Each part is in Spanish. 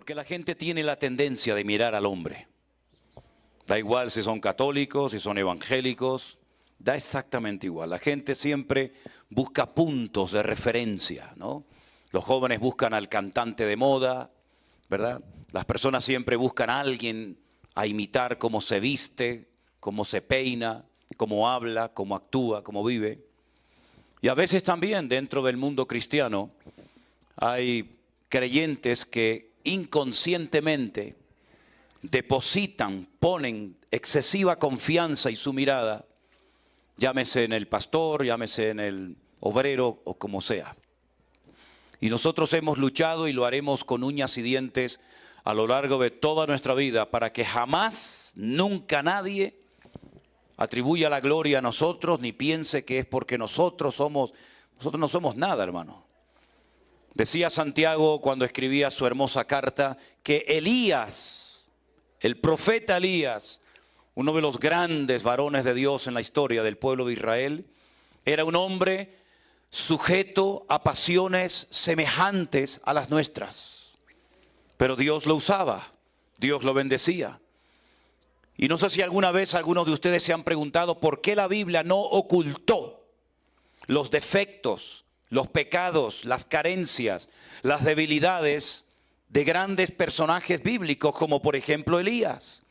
Porque la gente tiene la tendencia de mirar al hombre. Da igual si son católicos, si son evangélicos, da exactamente igual. La gente siempre busca puntos de referencia, ¿no? Los jóvenes buscan al cantante de moda, ¿verdad? Las personas siempre buscan a alguien a imitar cómo se viste, cómo se peina, cómo habla, cómo actúa, cómo vive. Y a veces también dentro del mundo cristiano hay creyentes que inconscientemente depositan, ponen excesiva confianza y su mirada, llámese en el pastor, llámese en el obrero o como sea. Y nosotros hemos luchado y lo haremos con uñas y dientes a lo largo de toda nuestra vida para que jamás, nunca nadie atribuya la gloria a nosotros ni piense que es porque nosotros no somos nada, hermano. Decía Santiago cuando escribía su hermosa carta que Elías, el profeta Elías, uno de los grandes varones de Dios en la historia del pueblo de Israel, era un hombre sujeto a pasiones semejantes a las nuestras. Pero Dios lo usaba, Dios lo bendecía. Y no sé si alguna vez algunos de ustedes se han preguntado por qué la Biblia no ocultó los defectos, los pecados, las carencias, las debilidades de grandes personajes bíblicos como por ejemplo Elías,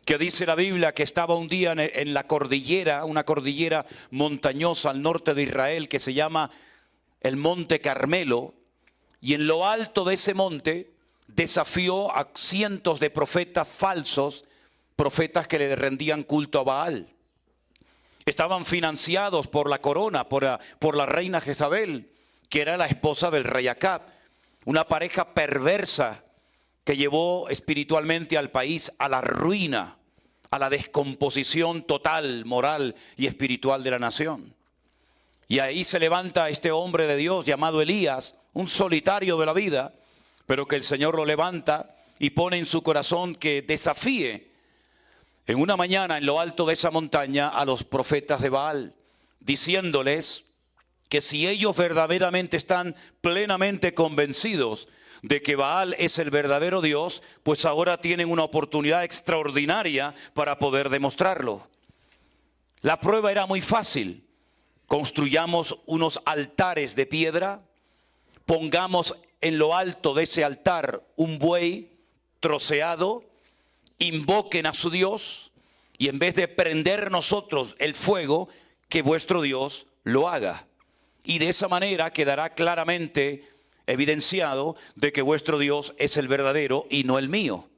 que dice la Biblia que estaba un día en la cordillera, una cordillera montañosa al norte de Israel que se llama el Monte Carmelo, y en lo alto de ese monte desafió a cientos de profetas falsos, profetas que le rendían culto a Baal. Estaban financiados por la corona, por la reina Jezabel, que era la esposa del rey Acab, una pareja perversa que llevó espiritualmente al país a la ruina, a la descomposición total, moral y espiritual de la nación. Y ahí se levanta este hombre de Dios llamado Elías, un solitario de la vida, pero que el Señor lo levanta y pone en su corazón que desafíe en una mañana en lo alto de esa montaña a los profetas de Baal, diciéndoles que si ellos verdaderamente están plenamente convencidos de que Baal es el verdadero Dios, pues ahora tienen una oportunidad extraordinaria para poder demostrarlo. La prueba era muy fácil. Construyamos unos altares de piedra, pongamos en lo alto de ese altar un buey troceado, invoquen a su Dios y en vez de prender nosotros el fuego, que vuestro Dios lo haga. Y de esa manera quedará claramente evidenciado de que vuestro Dios es el verdadero y no el mío.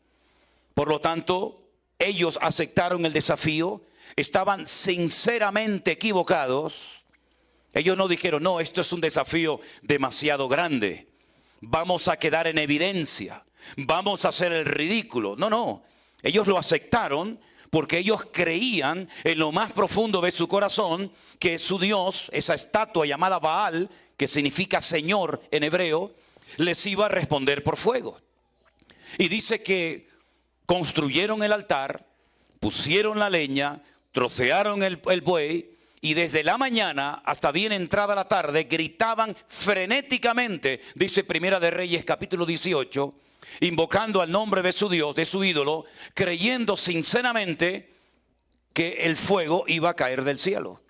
Por lo tanto, ellos aceptaron el desafío, estaban sinceramente equivocados. Ellos no dijeron, no, esto es un desafío demasiado grande, vamos a quedar en evidencia, vamos a hacer el ridículo. No, no, ellos lo aceptaron porque ellos creían en lo más profundo de su corazón que su Dios, esa estatua llamada Baal, que significa Señor en hebreo, les iba a responder por fuego. Y dice que construyeron el altar, pusieron la leña, trocearon el buey, y desde la mañana hasta bien entrada la tarde gritaban frenéticamente, dice Primera de Reyes capítulo 18, invocando al nombre de su Dios, de su ídolo, creyendo sinceramente que el fuego iba a caer del cielo.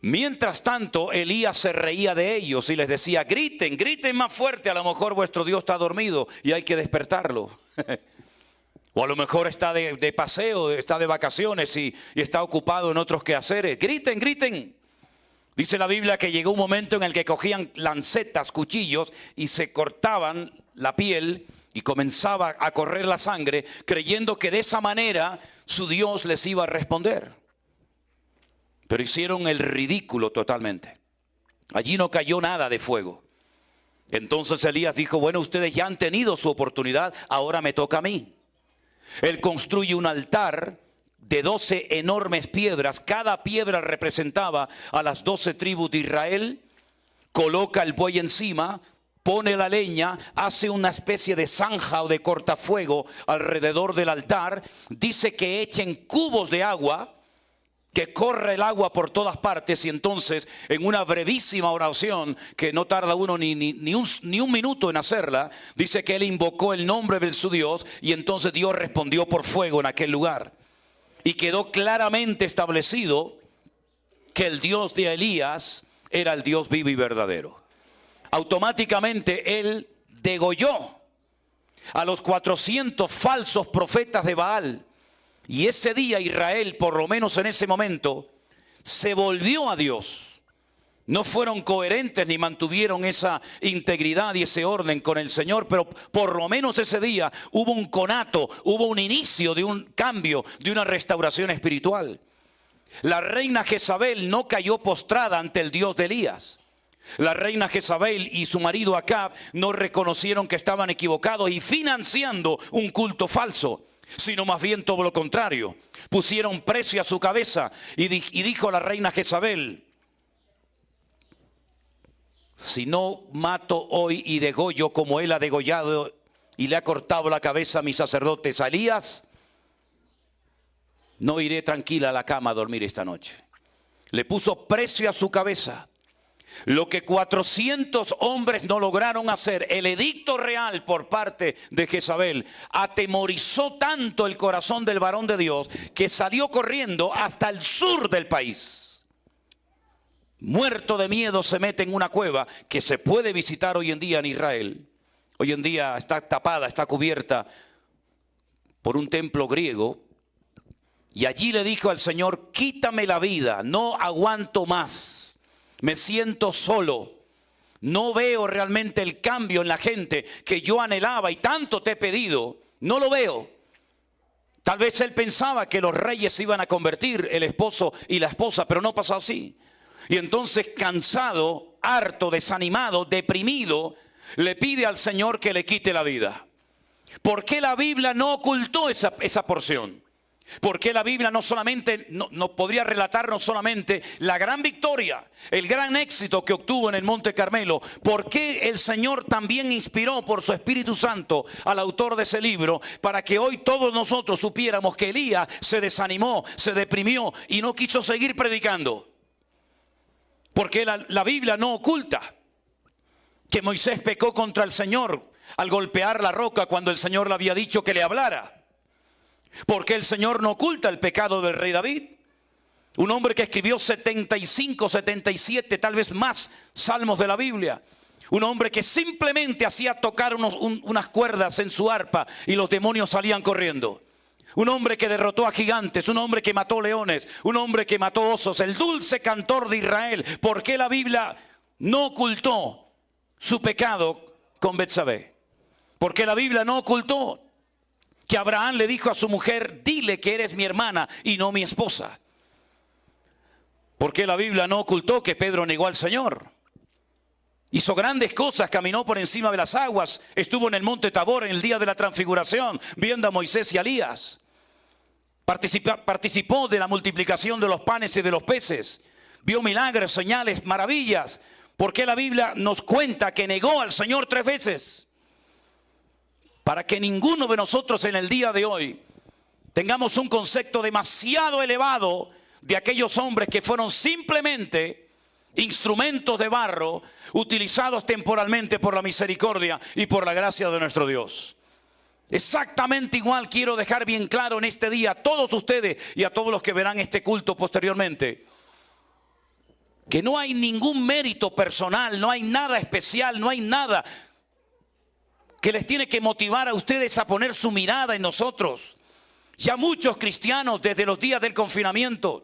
Mientras tanto, Elías se reía de ellos y les decía, griten, griten más fuerte, a lo mejor vuestro Dios está dormido y hay que despertarlo. O a lo mejor está de paseo, está de vacaciones y está ocupado en otros quehaceres. Griten, griten. Dice la Biblia que llegó un momento en el que cogían lancetas, cuchillos y se cortaban la piel y comenzaba a correr la sangre, creyendo que de esa manera su Dios les iba a responder. Pero hicieron el ridículo totalmente. Allí no cayó nada de fuego. Entonces Elías dijo, bueno, ustedes ya han tenido su oportunidad, ahora me toca a mí. Él construye un altar de 12 enormes piedras. Cada piedra representaba a las 12 tribus de Israel. Coloca el buey encima, pone la leña, hace una especie de zanja o de cortafuego alrededor del altar. Dice que echen cubos de agua, que corre el agua por todas partes, y entonces en una brevísima oración, que no tarda uno ni un minuto en hacerla, dice que él invocó el nombre de su Dios, y entonces Dios respondió por fuego en aquel lugar. Y quedó claramente establecido que el Dios de Elías era el Dios vivo y verdadero. Automáticamente él degolló a los 400 falsos profetas de Baal. Y ese día Israel, por lo menos en ese momento, se volvió a Dios. No fueron coherentes ni mantuvieron esa integridad y ese orden con el Señor, pero por lo menos ese día hubo un conato, hubo un inicio de un cambio, de una restauración espiritual. La reina Jezabel no cayó postrada ante el Dios de Elías. La reina Jezabel y su marido Acab no reconocieron que estaban equivocados y financiando un culto falso, sino más bien todo lo contrario. Pusieron precio a su cabeza y dijo la reina Jezabel: si no mato hoy y degollo como él ha degollado y le ha cortado la cabeza a mis sacerdotes a Elías, no iré tranquila a la cama a dormir esta noche. Le puso precio a su cabeza. Lo que 400 hombres no lograron hacer, el edicto real por parte de Jezabel, atemorizó tanto el corazón del varón de Dios que salió corriendo hasta el sur del país. Muerto de miedo se mete en una cueva que se puede visitar hoy en día en Israel. Hoy en día está tapada, está cubierta por un templo griego. Y allí le dijo al Señor: quítame la vida, no aguanto más. Me siento solo, no veo realmente el cambio en la gente que yo anhelaba y tanto te he pedido, no lo veo. Tal vez él pensaba que los reyes se iban a convertir, el esposo y la esposa, pero no pasó así. Y entonces, cansado, harto, desanimado, deprimido, le pide al Señor que le quite la vida. ¿Por qué la Biblia no ocultó esa porción? Porque la Biblia no solamente no podría relatar no solamente la gran victoria, el gran éxito que obtuvo en el Monte Carmelo. Porque el Señor también inspiró por su Espíritu Santo al autor de ese libro, para que hoy todos nosotros supiéramos que Elías se desanimó, se deprimió y no quiso seguir predicando. Porque la Biblia no oculta que Moisés pecó contra el Señor al golpear la roca cuando el Señor le había dicho que le hablara. Porque el Señor no oculta el pecado del rey David, un hombre que escribió 75, 77, tal vez más salmos de la Biblia. Un hombre que simplemente hacía tocar unas cuerdas en su arpa y los demonios salían corriendo. Un hombre que derrotó a gigantes, un hombre que mató leones, un hombre que mató osos, el dulce cantor de Israel. ¿Por qué la Biblia no ocultó su pecado con Betsabé? Porque la Biblia no ocultó que Abraham le dijo a su mujer: dile que eres mi hermana y no mi esposa. Porque la Biblia no ocultó que Pedro negó al Señor. Hizo grandes cosas, caminó por encima de las aguas, estuvo en el monte Tabor en el día de la transfiguración, viendo a Moisés y a Elías. Participó de la multiplicación de los panes y de los peces. Vio milagros, señales, maravillas. Porque la Biblia nos cuenta que negó al Señor 3 veces. Para que ninguno de nosotros en el día de hoy tengamos un concepto demasiado elevado de aquellos hombres que fueron simplemente instrumentos de barro utilizados temporalmente por la misericordia y por la gracia de nuestro Dios. Exactamente igual quiero dejar bien claro en este día a todos ustedes y a todos los que verán este culto posteriormente, que no hay ningún mérito personal, no hay nada especial, no hay nada que les tiene que motivar a ustedes a poner su mirada en nosotros. Ya muchos cristianos desde los días del confinamiento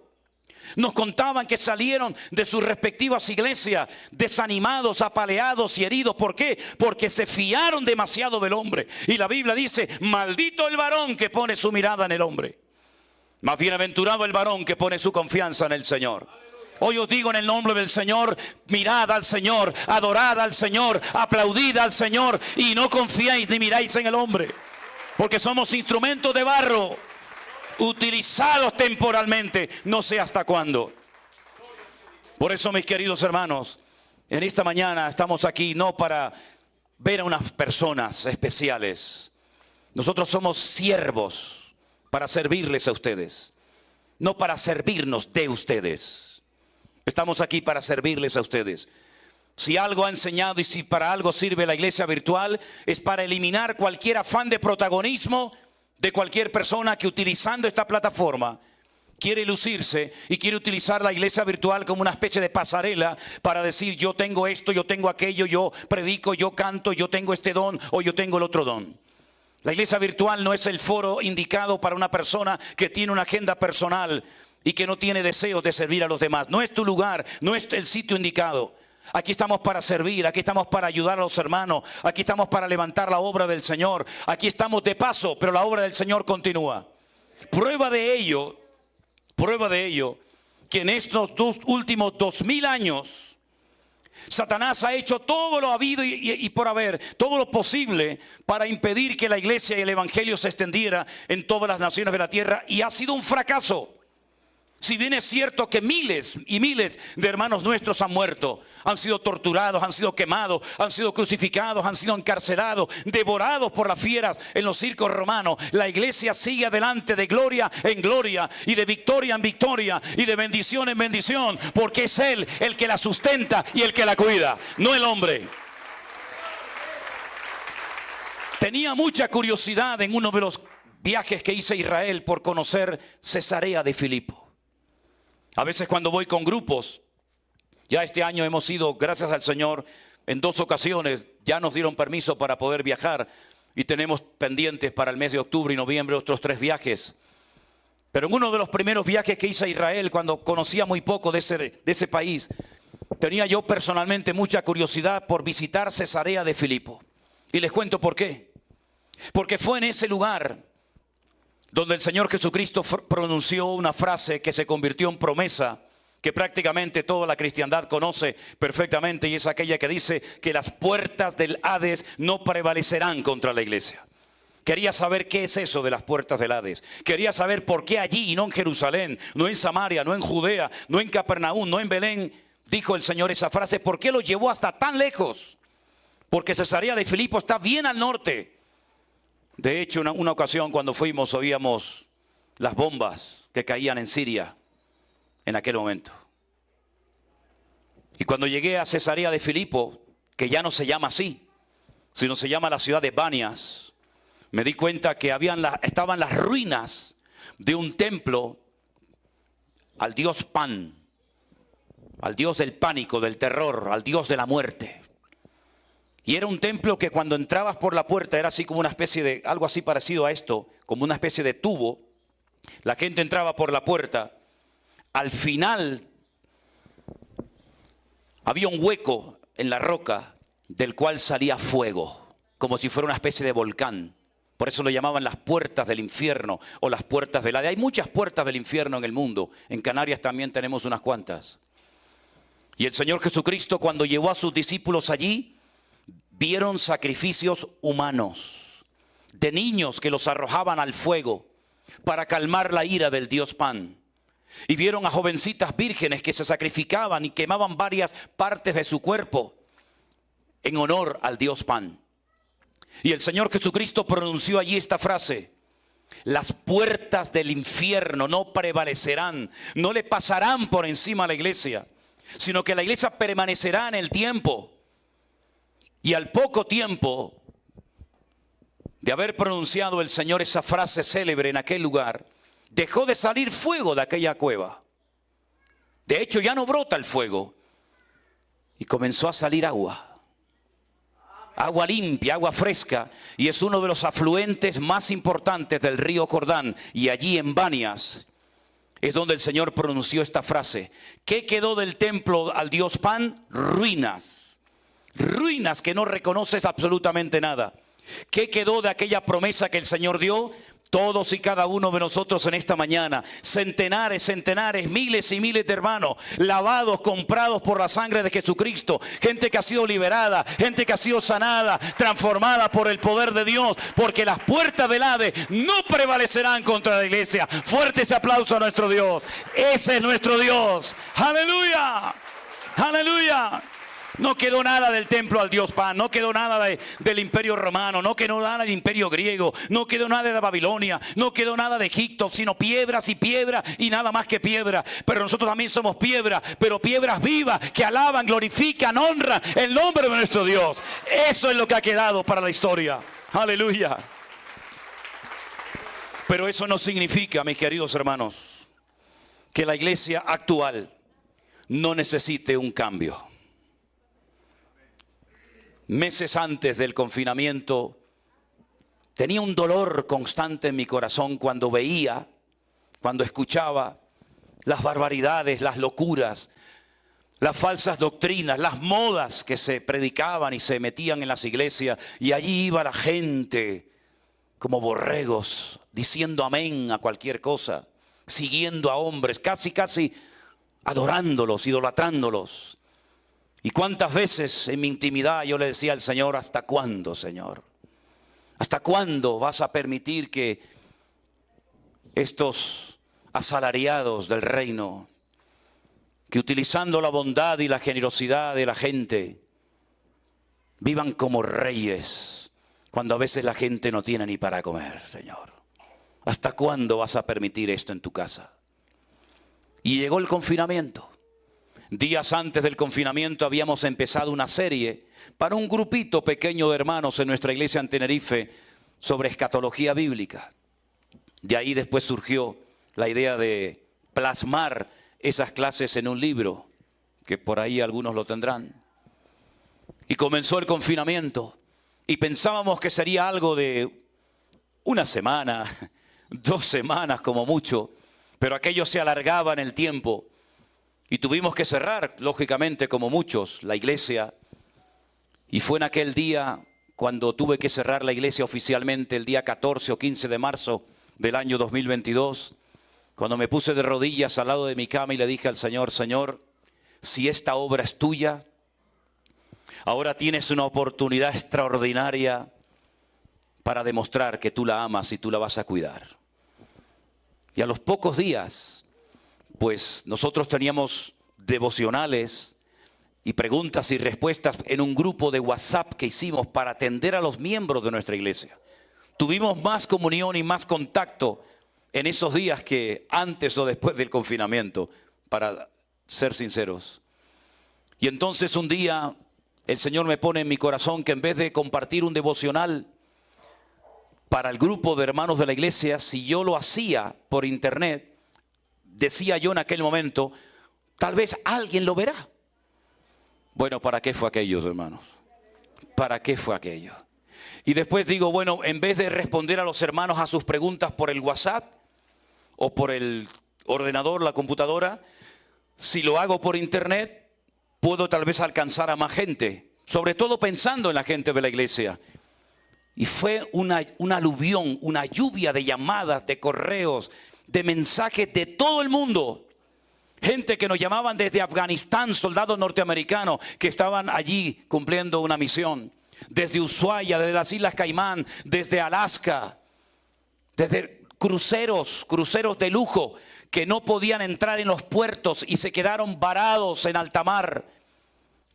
nos contaban que salieron de sus respectivas iglesias desanimados, apaleados y heridos. ¿Por qué? Porque se fiaron demasiado del hombre. Y la Biblia dice: maldito el varón que pone su mirada en el hombre. Más bienaventurado el varón que pone su confianza en el Señor. Hoy os digo en el nombre del Señor: mirad al Señor, adorad al Señor, aplaudid al Señor y no confiéis ni miráis en el hombre. Porque somos instrumentos de barro, utilizados temporalmente, no sé hasta cuándo. Por eso, mis queridos hermanos, en esta mañana estamos aquí no para ver a unas personas especiales. Nosotros somos siervos para servirles a ustedes. no para servirnos de ustedes. Estamos aquí para servirles a ustedes. Si algo ha enseñado y si para algo sirve la iglesia virtual, es para eliminar cualquier afán de protagonismo de cualquier persona que utilizando esta plataforma quiere lucirse y quiere utilizar la iglesia virtual como una especie de pasarela para decir yo tengo esto, yo tengo aquello, yo predico, yo canto, yo tengo este don o yo tengo el otro don. La iglesia virtual no es el foro indicado para una persona que tiene una agenda personal y que no tiene deseos de servir a los demás. No es tu lugar, no es el sitio indicado. Aquí estamos para servir, aquí estamos para ayudar a los hermanos, aquí estamos para levantar la obra del Señor. Aquí estamos de paso, pero la obra del Señor continúa. Prueba de ello, que en estos últimos 2000 años, Satanás ha hecho todo lo habido y por haber, todo lo posible para impedir que la iglesia y el evangelio se extendiera en todas las naciones de la tierra, y ha sido un fracaso. Si bien es cierto que miles y miles de hermanos nuestros han muerto, han sido torturados, han sido quemados, han sido crucificados, han sido encarcelados, devorados por las fieras en los circos romanos, la iglesia sigue adelante de gloria en gloria y de victoria en victoria y de bendición en bendición, porque es Él el que la sustenta y el que la cuida, no el hombre. Tenía mucha curiosidad en uno de los viajes que hice a Israel por conocer Cesarea de Filipo. A veces cuando voy con grupos, ya este año hemos ido, gracias al Señor, en 2 ocasiones, ya nos dieron permiso para poder viajar y tenemos pendientes para el mes de octubre y noviembre otros 3 viajes. Pero en uno de los primeros viajes que hice a Israel, cuando conocía muy poco de ese país, tenía yo personalmente mucha curiosidad por visitar Cesarea de Filipo. Y les cuento por qué. Porque fue en ese lugar donde el Señor Jesucristo pronunció una frase que se convirtió en promesa, que prácticamente toda la cristiandad conoce perfectamente, y es aquella que dice que las puertas del Hades no prevalecerán contra la iglesia. Quería saber qué es eso de las puertas del Hades. Quería saber por qué allí y no en Jerusalén, no en Samaria, no en Judea, no en Capernaum, no en Belén, dijo el Señor esa frase. ¿Por qué lo llevó hasta tan lejos? Porque Cesarea de Filipo está bien al norte. De hecho, una ocasión cuando fuimos oíamos las bombas que caían en Siria en aquel momento. Y cuando llegué a Cesarea de Filipo, que ya no se llama así, sino se llama la ciudad de Banias, me di cuenta que estaban las ruinas de un templo al dios Pan, al dios del pánico, del terror, al dios de la muerte. Y era un templo que cuando entrabas por la puerta era así como una especie de, algo así parecido a esto, como una especie de tubo. La gente entraba por la puerta. Al final había un hueco en la roca del cual salía fuego, como si fuera una especie de volcán. Por eso lo llamaban las puertas del infierno o las puertas del Hades. Hay muchas puertas del infierno en el mundo. En Canarias también tenemos unas cuantas. Y el Señor Jesucristo, cuando llevó a sus discípulos allí, vieron sacrificios humanos de niños que los arrojaban al fuego para calmar la ira del dios Pan. Y vieron a jovencitas vírgenes que se sacrificaban y quemaban varias partes de su cuerpo en honor al dios Pan. Y el Señor Jesucristo pronunció allí esta frase: las puertas del infierno no prevalecerán, no le pasarán por encima a la iglesia, sino que la iglesia permanecerá en el tiempo. Y al poco tiempo de haber pronunciado el Señor esa frase célebre en aquel lugar, dejó de salir fuego de aquella cueva. De hecho, ya no brota el fuego y comenzó a salir agua. Agua limpia, agua fresca, y es uno de los afluentes más importantes del río Jordán. Y allí en Banias es donde el Señor pronunció esta frase. ¿Qué quedó del templo al dios Pan? Ruinas. Ruinas que no reconoces absolutamente nada. ¿Qué quedó de aquella promesa que el Señor dio? Todos y cada uno de nosotros en esta mañana, centenares, miles y miles de hermanos, lavados, comprados por la sangre de Jesucristo, gente que ha sido liberada, gente que ha sido sanada, transformada por el poder de Dios, porque las puertas del Hades no prevalecerán contra la iglesia. Fuerte ese aplauso a nuestro Dios. Ese es nuestro Dios. ¡Aleluya! ¡Aleluya! No quedó nada del templo al dios Pan, no quedó nada del imperio romano, no quedó nada del imperio griego, no quedó nada de Babilonia, no quedó nada de Egipto, sino piedras y piedra y nada más que piedra. Pero nosotros también somos piedras, pero piedras vivas que alaban, glorifican, honran el nombre de nuestro Dios. Eso es lo que ha quedado para la historia. Aleluya. Pero eso no significa, mis queridos hermanos, que la iglesia actual no necesite un cambio. Meses antes del confinamiento, tenía un dolor constante en mi corazón cuando veía, cuando escuchaba las barbaridades, las locuras, las falsas doctrinas, las modas que se predicaban y se metían en las iglesias. Y allí iba la gente como borregos, diciendo amén a cualquier cosa, siguiendo a hombres, casi adorándolos, idolatrándolos. Y cuántas veces en mi intimidad yo le decía al Señor: ¿hasta cuándo, Señor? ¿Hasta cuándo vas a permitir que estos asalariados del reino, que utilizando la bondad y la generosidad de la gente, vivan como reyes, cuando a veces la gente no tiene ni para comer, Señor? ¿Hasta cuándo vas a permitir esto en tu casa? Y llegó el confinamiento. Días antes del confinamiento habíamos empezado una serie para un grupito pequeño de hermanos en nuestra iglesia en Tenerife sobre escatología bíblica. De ahí después surgió la idea de plasmar esas clases en un libro, que por ahí algunos lo tendrán. Y comenzó el confinamiento y pensábamos que sería algo de una semana, 2 semanas como mucho, pero aquello se alargaba en el tiempo. Y tuvimos que cerrar, lógicamente, como muchos, la iglesia. Y fue en aquel día cuando tuve que cerrar la iglesia oficialmente, el día 14 o 15 de marzo del año 2022, cuando me puse de rodillas al lado de mi cama y le dije al Señor: Señor, si esta obra es tuya, ahora tienes una oportunidad extraordinaria para demostrar que tú la amas y tú la vas a cuidar. Y a los pocos días, pues nosotros teníamos devocionales y preguntas y respuestas en un grupo de WhatsApp que hicimos para atender a los miembros de nuestra iglesia. Tuvimos más comunión y más contacto en esos días que antes o después del confinamiento, para ser sinceros. Y entonces un día el Señor me pone en mi corazón que en vez de compartir un devocional para el grupo de hermanos de la iglesia, si yo lo hacía por internet, decía yo en aquel momento, tal vez alguien lo verá. Bueno, ¿para qué fue aquello, hermanos? ¿Para qué fue aquello? Y después digo, bueno, en vez de responder a los hermanos a sus preguntas por el WhatsApp o por el ordenador, la computadora, si lo hago por internet, puedo tal vez alcanzar a más gente, sobre todo pensando en la gente de la iglesia. Y fue una aluvión, una lluvia de llamadas, de correos, de mensajes de todo el mundo. Gente que nos llamaban desde Afganistán, soldados norteamericanos que estaban allí cumpliendo una misión. Desde Ushuaia, desde las Islas Caimán, desde Alaska, desde cruceros de lujo que no podían entrar en los puertos y se quedaron varados en alta mar,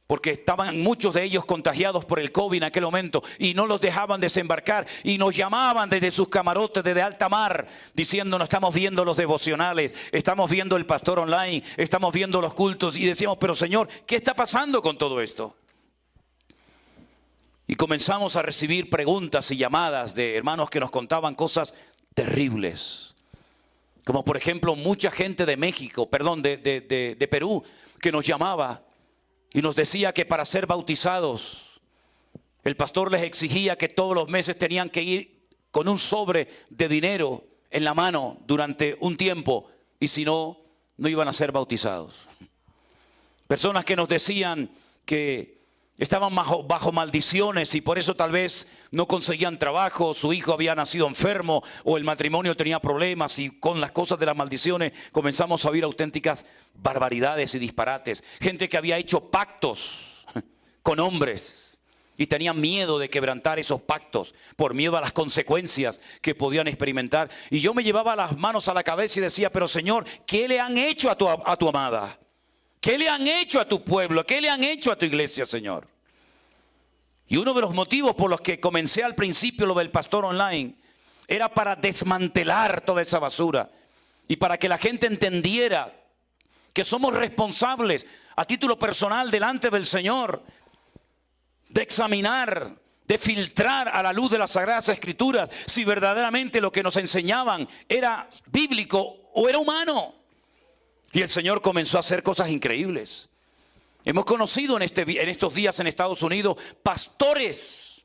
porque estaban muchos de ellos contagiados por el COVID en aquel momento y no los dejaban desembarcar y nos llamaban desde sus camarotes, desde alta mar, diciendo: no estamos viendo los devocionales, estamos viendo el pastor online, estamos viendo los cultos. Y decíamos: pero Señor, ¿qué está pasando con todo esto? Y comenzamos a recibir preguntas y llamadas de hermanos que nos contaban cosas terribles. Como por ejemplo mucha gente de México, de Perú, que nos llamaba y nos decía que para ser bautizados, el pastor les exigía que todos los meses tenían que ir con un sobre de dinero en la mano durante un tiempo, y si no, no iban a ser bautizados. Personas que nos decían que estaban bajo maldiciones y por eso tal vez no conseguían trabajo, su hijo había nacido enfermo o el matrimonio tenía problemas, y con las cosas de las maldiciones comenzamos a oír auténticas barbaridades y disparates. Gente que había hecho pactos con hombres y tenían miedo de quebrantar esos pactos por miedo a las consecuencias que podían experimentar. Y yo me llevaba las manos a la cabeza y decía: pero Señor, ¿qué le han hecho a tu amada? ¿Qué le han hecho a tu pueblo? ¿Qué le han hecho a tu iglesia, Señor? Y uno de los motivos por los que comencé al principio lo del pastor online era para desmantelar toda esa basura y para que la gente entendiera que somos responsables a título personal delante del Señor de examinar, de filtrar a la luz de las Sagradas Escrituras si verdaderamente lo que nos enseñaban era bíblico o era humano. Y el Señor comenzó a hacer cosas increíbles. Hemos conocido en estos días en Estados Unidos pastores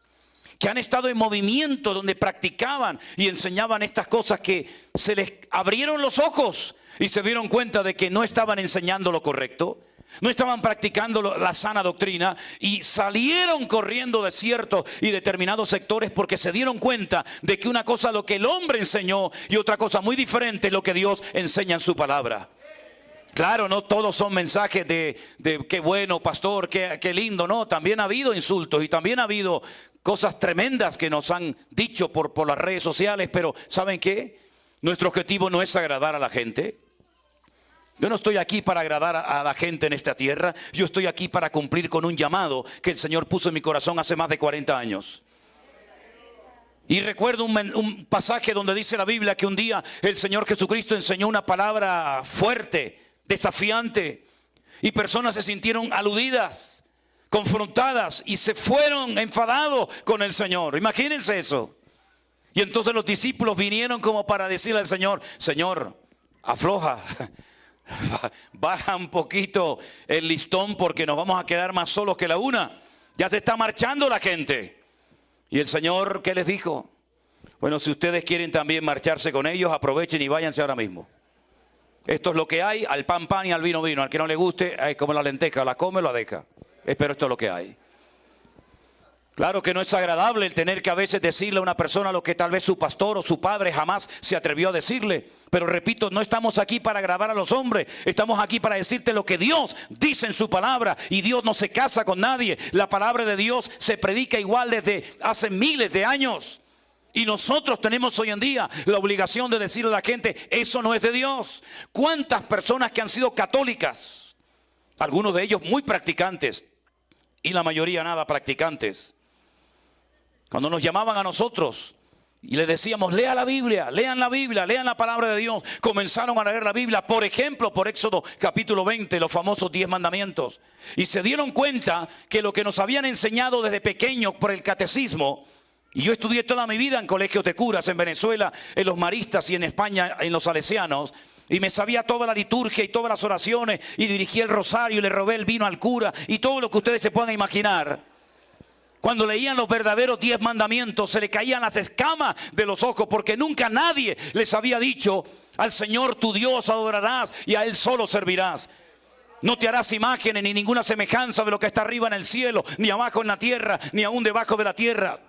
que han estado en movimiento donde practicaban y enseñaban estas cosas que se les abrieron los ojos y se dieron cuenta de que no estaban enseñando lo correcto, no estaban practicando la sana doctrina y salieron corriendo de ciertos y determinados sectores porque se dieron cuenta de que una cosa es lo que el hombre enseñó y otra cosa muy diferente es lo que Dios enseña en su palabra. Claro, no todos son mensajes de qué bueno, pastor, qué lindo. No, también ha habido insultos y también ha habido cosas tremendas que nos han dicho por las redes sociales. Pero ¿saben qué? Nuestro objetivo no es agradar a la gente. Yo no estoy aquí para agradar a la gente en esta tierra. Yo estoy aquí para cumplir con un llamado que el Señor puso en mi corazón hace más de 40 años. Y recuerdo un pasaje donde dice la Biblia que un día el Señor Jesucristo enseñó una palabra fuerte, desafiante, y personas se sintieron aludidas, confrontadas y se fueron enfadados con el Señor. Imagínense eso. Y entonces los discípulos vinieron como para decirle al Señor: Señor, afloja, baja un poquito el listón porque nos vamos a quedar más solos que la una. Ya se está marchando la gente. Y el Señor, ¿qué les dijo? Bueno, si ustedes quieren también marcharse con ellos, aprovechen y váyanse ahora mismo. Esto es lo que hay, al pan pan y al vino vino. Al que no le guste, es como la lenteja, la come o la deja. Pero esto es lo que hay. Claro que no es agradable el tener que a veces decirle a una persona lo que tal vez su pastor o su padre jamás se atrevió a decirle. Pero repito, no estamos aquí para agradar a los hombres. Estamos aquí para decirte lo que Dios dice en su palabra. Y Dios no se casa con nadie. La palabra de Dios se predica igual desde hace miles de años. Y nosotros tenemos hoy en día la obligación de decirle a la gente: eso no es de Dios. ¿Cuántas personas que han sido católicas, algunos de ellos muy practicantes y la mayoría nada practicantes, cuando nos llamaban a nosotros y les decíamos: lea la Biblia, lean la palabra de Dios, comenzaron a leer la Biblia, por ejemplo, por Éxodo capítulo 20, los famosos 10 mandamientos, y se dieron cuenta que lo que nos habían enseñado desde pequeños por el catecismo. Y yo estudié toda mi vida en colegios de curas, en Venezuela, en los maristas, y en España, en los salesianos. Y me sabía toda la liturgia y todas las oraciones, y dirigí el rosario y le robé el vino al cura, y todo lo que ustedes se puedan imaginar. Cuando leían los verdaderos 10 mandamientos, se le caían las escamas de los ojos, porque nunca nadie les había dicho: al Señor tu Dios adorarás y a Él solo servirás. No te harás imágenes ni ninguna semejanza de lo que está arriba en el cielo, ni abajo en la tierra, ni aún debajo de la tierra.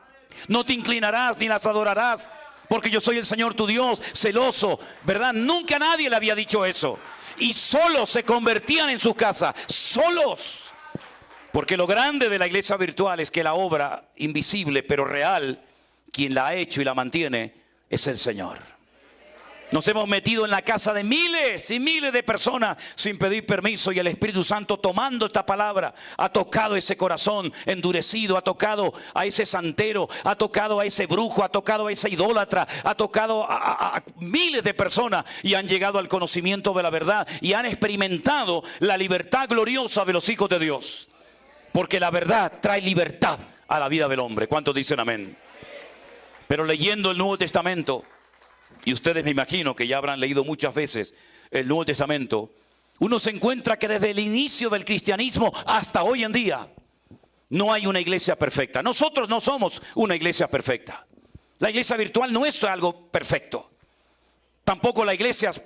No te inclinarás ni las adorarás, porque yo soy el Señor tu Dios, celoso, ¿verdad? Nunca nadie le había dicho eso. Y solos se convertían en sus casas, solos. Porque lo grande de la iglesia virtual es que la obra invisible pero real, quien la ha hecho y la mantiene, es el Señor. Nos hemos metido en la casa de miles y miles de personas sin pedir permiso, y el Espíritu Santo, tomando esta palabra, ha tocado ese corazón endurecido, ha tocado a ese santero, ha tocado a ese brujo, ha tocado a ese idólatra, ha tocado a miles de personas, y han llegado al conocimiento de la verdad y han experimentado la libertad gloriosa de los hijos de Dios. Porque la verdad trae libertad a la vida del hombre. ¿Cuántos dicen amén? Pero leyendo el Nuevo Testamento, y ustedes me imagino que ya habrán leído muchas veces el Nuevo Testamento, uno se encuentra que desde el inicio del cristianismo hasta hoy en día no hay una iglesia perfecta. Nosotros no somos una iglesia perfecta. La iglesia virtual no es algo perfecto. Tampoco las iglesias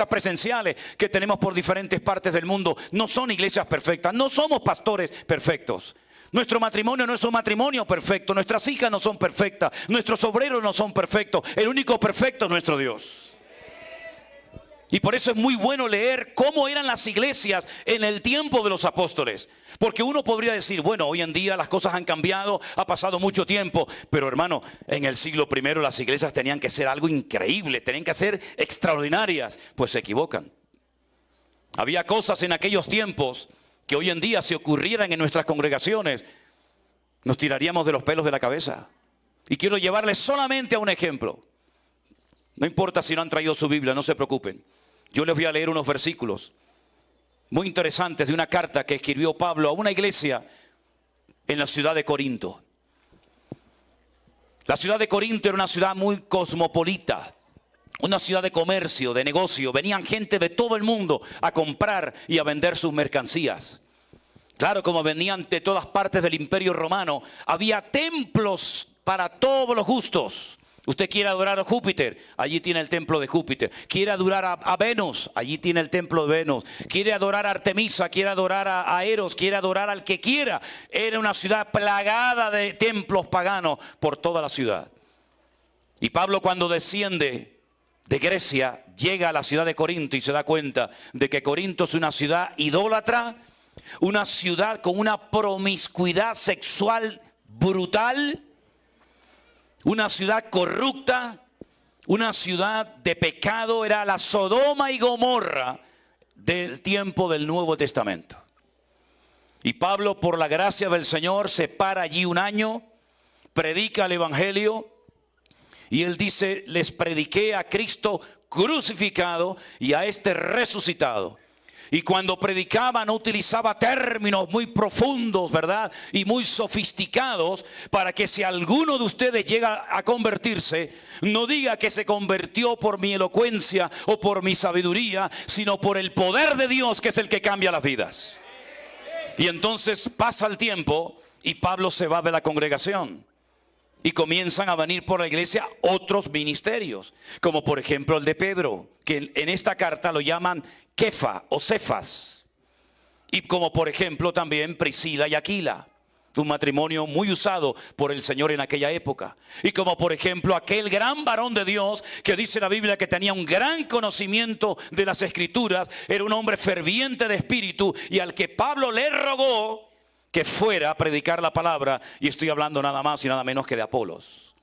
presenciales que tenemos por diferentes partes del mundo no son iglesias perfectas. No somos pastores perfectos. Nuestro matrimonio no es un matrimonio perfecto. Nuestras hijas no son perfectas. Nuestros obreros no son perfectos. El único perfecto es nuestro Dios. Y por eso es muy bueno leer cómo eran las iglesias en el tiempo de los apóstoles. Porque uno podría decir: bueno, hoy en día las cosas han cambiado, ha pasado mucho tiempo. Pero hermano, en el siglo I las iglesias tenían que ser algo increíble, tenían que ser extraordinarias. Pues se equivocan. Había cosas en aquellos tiempos que hoy en día, si ocurrieran en nuestras congregaciones, nos tiraríamos de los pelos de la cabeza. Y quiero llevarles solamente a un ejemplo. No importa si no han traído su Biblia, no se preocupen. Yo les voy a leer unos versículos muy interesantes de una carta que escribió Pablo a una iglesia en la ciudad de Corinto. La ciudad de Corinto era una ciudad muy cosmopolita, una ciudad de comercio, de negocio. Venían gente de todo el mundo a comprar y a vender sus mercancías. Claro, como venían de todas partes del Imperio Romano, había templos para todos los gustos. Usted quiere adorar a Júpiter, allí tiene el templo de Júpiter. Quiere adorar a Venus, allí tiene el templo de Venus. Quiere adorar a Artemisa, quiere adorar a Eros, quiere adorar al que quiera. Era una ciudad plagada de templos paganos por toda la ciudad. Y Pablo, cuando desciende de Grecia, llega a la ciudad de Corinto y se da cuenta de que Corinto es una ciudad idólatra, una ciudad con una promiscuidad sexual brutal, una ciudad corrupta, una ciudad de pecado. Era la Sodoma y Gomorra del tiempo del Nuevo Testamento. Y Pablo, por la gracia del Señor, se para allí un año, predica el Evangelio, y él dice: les prediqué a Cristo crucificado y a este resucitado. Y cuando predicaba no utilizaba términos muy profundos, ¿verdad? Y muy sofisticados, para que si alguno de ustedes llega a convertirse, no diga que se convirtió por mi elocuencia o por mi sabiduría, sino por el poder de Dios, que es el que cambia las vidas. Y entonces pasa el tiempo y Pablo se va de la congregación. Y comienzan a venir por la iglesia otros ministerios, como por ejemplo el de Pedro, que en esta carta lo llaman Kefa o Cefas. Y como por ejemplo también Priscila y Aquila, un matrimonio muy usado por el Señor en aquella época. Y como por ejemplo aquel gran varón de Dios que dice la Biblia que tenía un gran conocimiento de las Escrituras, era un hombre ferviente de espíritu y al que Pablo le rogó que fuera a predicar la palabra, y estoy hablando nada más y nada menos que de Apolos.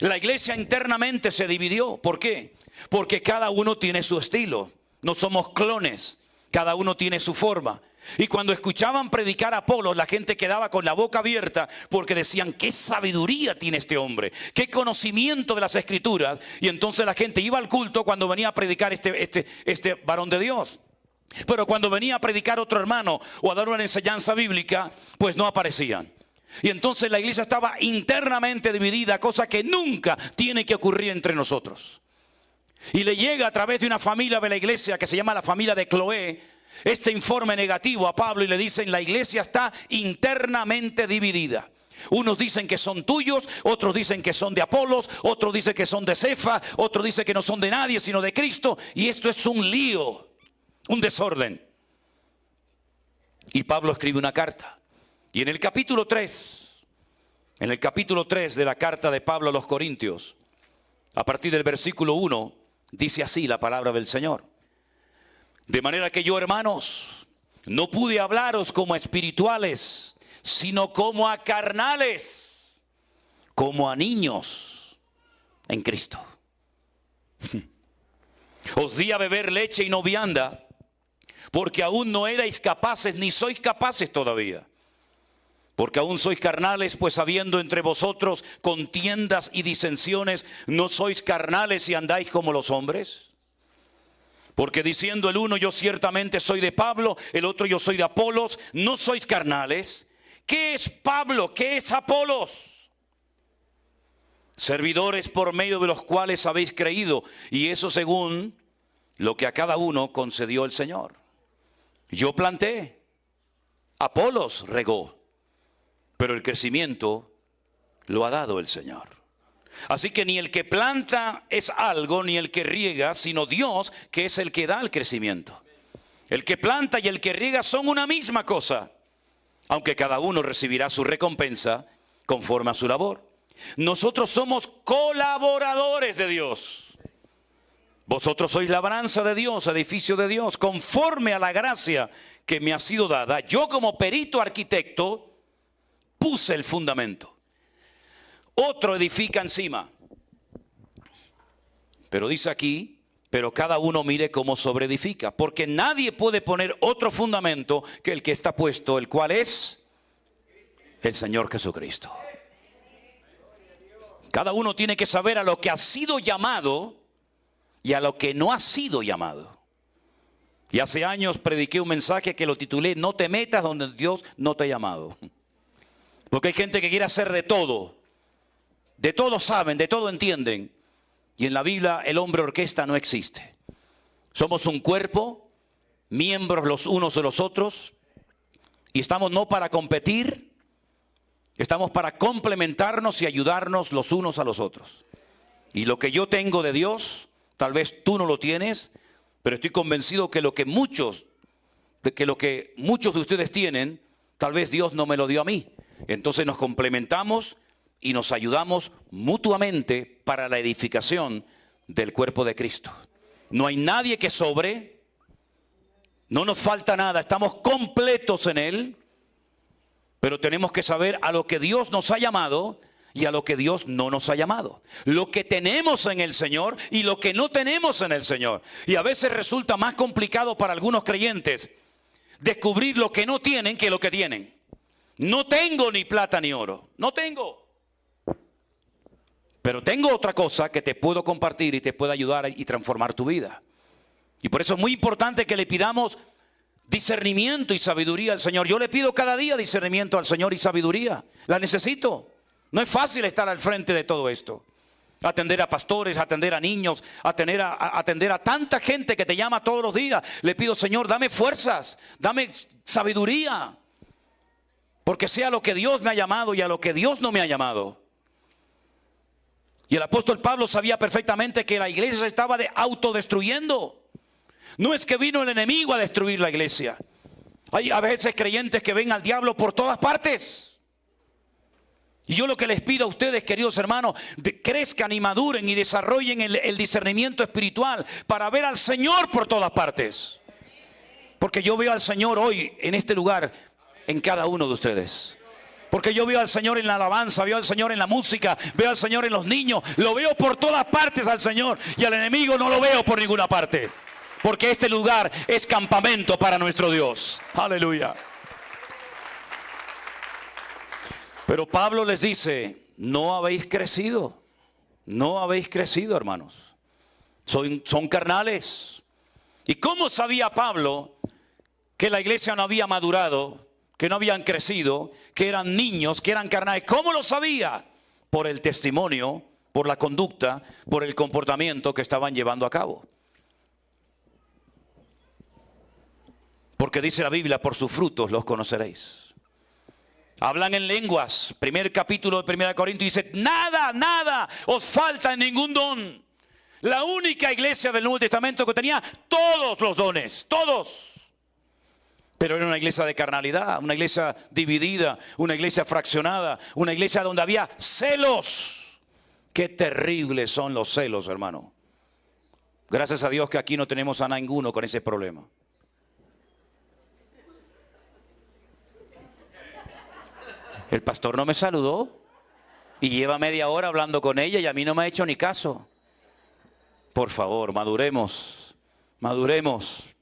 La iglesia internamente se dividió. ¿Por qué? Porque cada uno tiene su estilo. No somos clones, cada uno tiene su forma. Y cuando escuchaban predicar a Apolos, la gente quedaba con la boca abierta porque decían: qué sabiduría tiene este hombre, qué conocimiento de las Escrituras. Y entonces la gente iba al culto cuando venía a predicar este varón de Dios. Pero cuando venía a predicar otro hermano o a dar una enseñanza bíblica, pues no aparecían. Y entonces la iglesia estaba internamente dividida, cosa que nunca tiene que ocurrir entre nosotros. Y le llega a través de una familia de la iglesia que se llama la familia de Cloé este informe negativo a Pablo, y le dicen: la iglesia está internamente dividida. Unos dicen que son tuyos, otros dicen que son de Apolos, otros dicen que son de Cefa, otros dicen que no son de nadie sino de Cristo. Y esto es un lío, un desorden. Y Pablo escribe una carta. Y en el capítulo 3 de la carta de Pablo a los Corintios, a partir del versículo 1, dice así la palabra del Señor: de manera que yo, hermanos, no pude hablaros como a espirituales, sino como a carnales, como a niños en Cristo. Os di a beber leche y no vianda, porque aún no erais capaces, ni sois capaces todavía. Porque aún sois carnales, pues habiendo entre vosotros contiendas y disensiones, ¿no sois carnales y andáis como los hombres? Porque diciendo el uno: yo ciertamente soy de Pablo, el otro: yo soy de Apolos, ¿no sois carnales? ¿Qué es Pablo? ¿Qué es Apolos? Servidores por medio de los cuales habéis creído, y eso según lo que a cada uno concedió el Señor. Yo planté, Apolos regó, pero el crecimiento lo ha dado el Señor. Así que ni el que planta es algo, ni el que riega, sino Dios, que es el que da el crecimiento. El que planta y el que riega son una misma cosa, aunque cada uno recibirá su recompensa conforme a su labor. Nosotros somos colaboradores de Dios. Vosotros sois labranza de Dios, edificio de Dios, conforme a la gracia que me ha sido dada. Yo, como perito arquitecto, puse el fundamento. Otro edifica encima. Pero dice aquí pero cada uno mire cómo sobreedifica, porque nadie puede poner otro fundamento que el que está puesto, el cual es el Señor Jesucristo. Cada uno tiene que saber a lo que ha sido llamado y a lo que no ha sido llamado. Y hace años prediqué un mensaje que lo titulé: no te metas donde Dios no te ha llamado. Porque hay gente que quiere hacer de todo saben, de todo entienden. Y en la Biblia el hombre orquesta no existe. Somos un cuerpo, miembros los unos de los otros, y estamos no para competir, estamos para complementarnos y ayudarnos los unos a los otros. Y lo que yo tengo de Dios, tal vez tú no lo tienes, pero estoy convencido que lo que muchos de ustedes tienen, tal vez Dios no me lo dio a mí. Entonces nos complementamos y nos ayudamos mutuamente para la edificación del cuerpo de Cristo. No hay nadie que sobre, no nos falta nada, estamos completos en Él, pero tenemos que saber a lo que Dios nos ha llamado y a lo que Dios no nos ha llamado. Lo que tenemos en el Señor y lo que no tenemos en el Señor. Y a veces resulta más complicado para algunos creyentes descubrir lo que no tienen que lo que tienen. No tengo ni plata ni oro, no tengo. Pero tengo otra cosa que te puedo compartir y te puede ayudar y transformar tu vida. Y por eso es muy importante que le pidamos discernimiento y sabiduría al Señor. Yo le pido cada día discernimiento al Señor y sabiduría. La necesito. No es fácil estar al frente de todo esto. Atender a pastores, atender a niños, atender a tanta gente que te llama todos los días. Le pido: Señor, dame fuerzas, dame sabiduría. Porque sea lo que Dios me ha llamado y a lo que Dios no me ha llamado. Y el apóstol Pablo sabía perfectamente que la iglesia se estaba autodestruyendo. No es que vino el enemigo a destruir la iglesia. Hay a veces creyentes que ven al diablo por todas partes. Y yo lo que les pido a ustedes, queridos hermanos, crezcan y maduren y desarrollen el discernimiento espiritual para ver al Señor por todas partes. Porque yo veo al Señor hoy en este lugar, en cada uno de ustedes. Porque yo veo al Señor en la alabanza, veo al Señor en la música, veo al Señor en los niños. Lo veo por todas partes al Señor, y al enemigo no lo veo por ninguna parte. Porque este lugar es campamento para nuestro Dios. Aleluya. Pero Pablo les dice: no habéis crecido. No habéis crecido, hermanos. Son carnales. ¿Y cómo sabía Pablo que la iglesia no había madurado, que no habían crecido, que eran niños, que eran carnales? ¿Cómo lo sabía? Por el testimonio, por la conducta, por el comportamiento que estaban llevando a cabo. Porque dice la Biblia: por sus frutos los conoceréis. Hablan en lenguas. Primer capítulo de 1 Corintios dice: nada os falta en ningún don. La única iglesia del Nuevo Testamento que tenía todos los dones, todos. Pero era una iglesia de carnalidad, una iglesia dividida, una iglesia fraccionada, una iglesia donde había celos. Qué terribles son los celos, hermano. Gracias a Dios que aquí no tenemos a ninguno con ese problema. El pastor no me saludó y lleva media hora hablando con ella y a mí no me ha hecho ni caso. Por favor, maduremos, maduremos.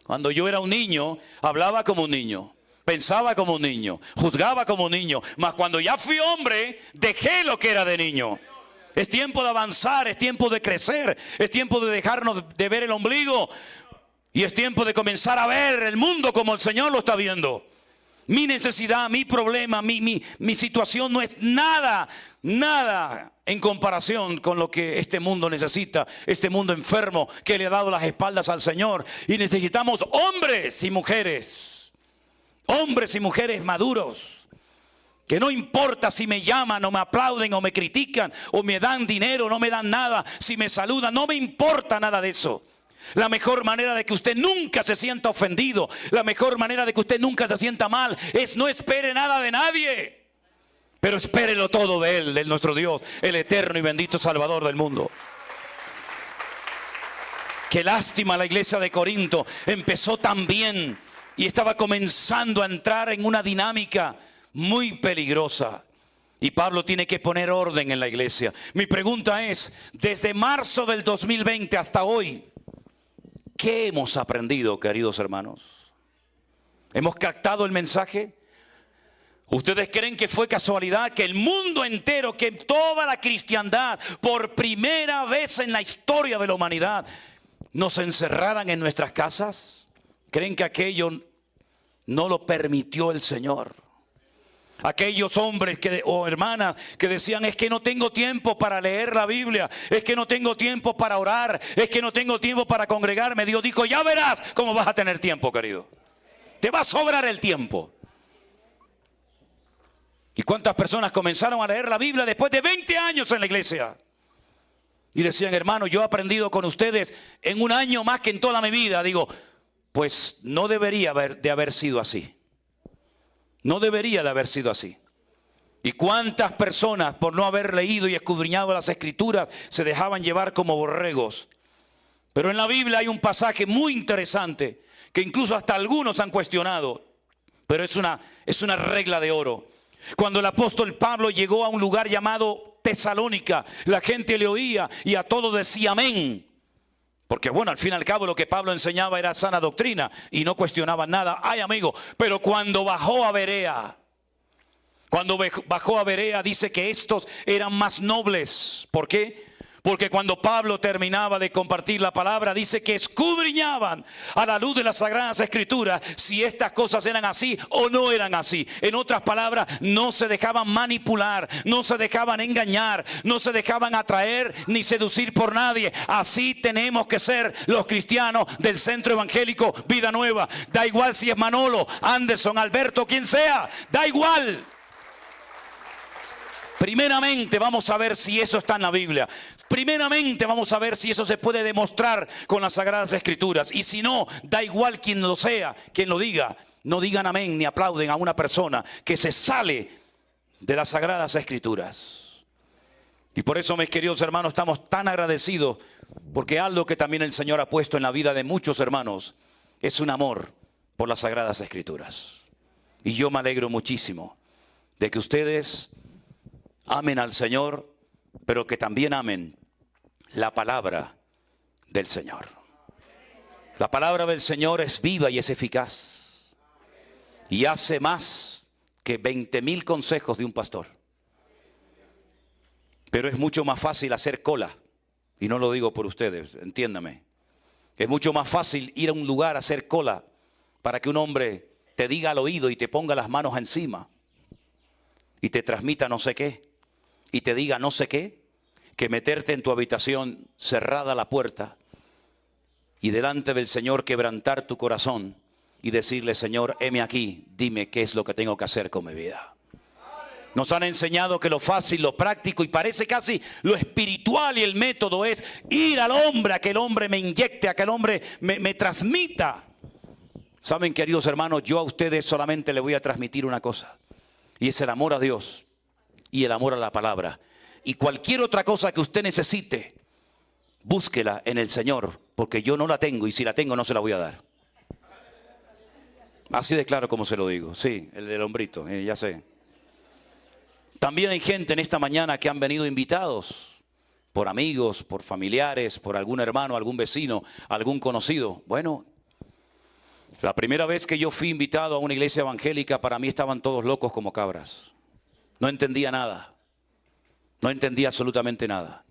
Cuando yo era un niño, hablaba como un niño, pensaba como un niño, juzgaba como un niño. Mas cuando ya fui hombre, dejé lo que era de niño. Es tiempo de avanzar, es tiempo de crecer, es tiempo de dejarnos de ver el ombligo. Y es tiempo de comenzar a ver el mundo como el Señor lo está viendo. Mi necesidad, mi problema, mi situación no es nada en comparación con lo que este mundo necesita. Este mundo enfermo que le ha dado las espaldas al Señor. Y necesitamos hombres y mujeres maduros. Que no importa si me llaman o me aplauden o me critican o me dan dinero o no me dan nada. Si me saludan, no me importa nada de eso. La mejor manera de que usted nunca se sienta ofendido, la mejor manera de que usted nunca se sienta mal, es no espere nada de nadie, pero espérelo todo de Él, de nuestro Dios, el eterno y bendito Salvador del mundo. Qué lástima, la iglesia de Corinto empezó tan bien y estaba comenzando a entrar en una dinámica muy peligrosa. Y Pablo tiene que poner orden en la iglesia. Mi pregunta es, desde marzo del 2020 hasta hoy, ¿qué hemos aprendido, queridos hermanos? ¿Hemos captado el mensaje? ¿Ustedes creen que fue casualidad que el mundo entero, que toda la cristiandad, por primera vez en la historia de la humanidad, nos encerraran en nuestras casas? ¿Creen que aquello no lo permitió el Señor? Aquellos hombres o hermanas que decían, es que no tengo tiempo para leer la Biblia, es que no tengo tiempo para orar, es que no tengo tiempo para congregarme. Dios dijo, ya verás cómo vas a tener tiempo, querido. Te va a sobrar el tiempo. ¿Y cuántas personas comenzaron a leer la Biblia después de 20 años en la iglesia? Y decían, hermano, yo he aprendido con ustedes en un año más que en toda mi vida. Digo, pues no debería de haber sido así. No debería de haber sido así. ¿Y cuántas personas, por no haber leído y escudriñado las Escrituras, se dejaban llevar como borregos? Pero en la Biblia hay un pasaje muy interesante que incluso hasta algunos han cuestionado, pero es una regla de oro. Cuando el apóstol Pablo llegó a un lugar llamado Tesalónica, la gente le oía y a todo decía amén. Porque bueno, al fin y al cabo lo que Pablo enseñaba era sana doctrina y no cuestionaba nada. Ay, amigo, pero cuando bajó a Berea, dice que estos eran más nobles. ¿Por qué? Porque cuando Pablo terminaba de compartir la palabra, dice que escudriñaban a la luz de las Sagradas Escrituras si estas cosas eran así o no eran así. En otras palabras, no se dejaban manipular, no se dejaban engañar, no se dejaban atraer ni seducir por nadie. Así tenemos que ser los cristianos del Centro Evangélico Vida Nueva. Da igual si es Manolo, Anderson, Alberto, quien sea, da igual. Primeramente vamos a ver si eso está en la Biblia. Primeramente vamos a ver si eso se puede demostrar con las Sagradas Escrituras. Y si no, da igual quien lo sea, quien lo diga. No digan amén ni aplauden a una persona que se sale de las Sagradas Escrituras. Y por eso, mis queridos hermanos, estamos tan agradecidos, porque algo que también el Señor ha puesto en la vida de muchos hermanos es un amor por las Sagradas Escrituras. Y yo me alegro muchísimo de que ustedes amen al Señor, pero que también amen la palabra del Señor. La palabra del Señor es viva y es eficaz. Y hace más que 20,000 consejos de un pastor. Pero es mucho más fácil hacer cola. Y no lo digo por ustedes, entiéndame. Es mucho más fácil ir a un lugar a hacer cola para que un hombre te diga al oído y te ponga las manos encima y te transmita no sé qué y te diga no sé qué, que meterte en tu habitación cerrada la puerta y delante del Señor quebrantar tu corazón y decirle, Señor, heme aquí, dime qué es lo que tengo que hacer con mi vida. Nos han enseñado que lo fácil, lo práctico y parece casi lo espiritual y el método es ir al hombre, a que el hombre me inyecte, a que el hombre me transmita. Saben, queridos hermanos, yo a ustedes solamente les voy a transmitir una cosa, y es el amor a Dios y el amor a la palabra. Y cualquier otra cosa que usted necesite, búsquela en el Señor, porque yo no la tengo y si la tengo no se la voy a dar. Así de claro como se lo digo. Sí, el del hombrito, ya sé. También hay gente en esta mañana que han venido invitados por amigos, por familiares, por algún hermano, algún vecino, algún conocido. Bueno, la primera vez que yo fui invitado a una iglesia evangélica, para mí estaban todos locos como cabras. No entendía nada. No entendía absolutamente nada.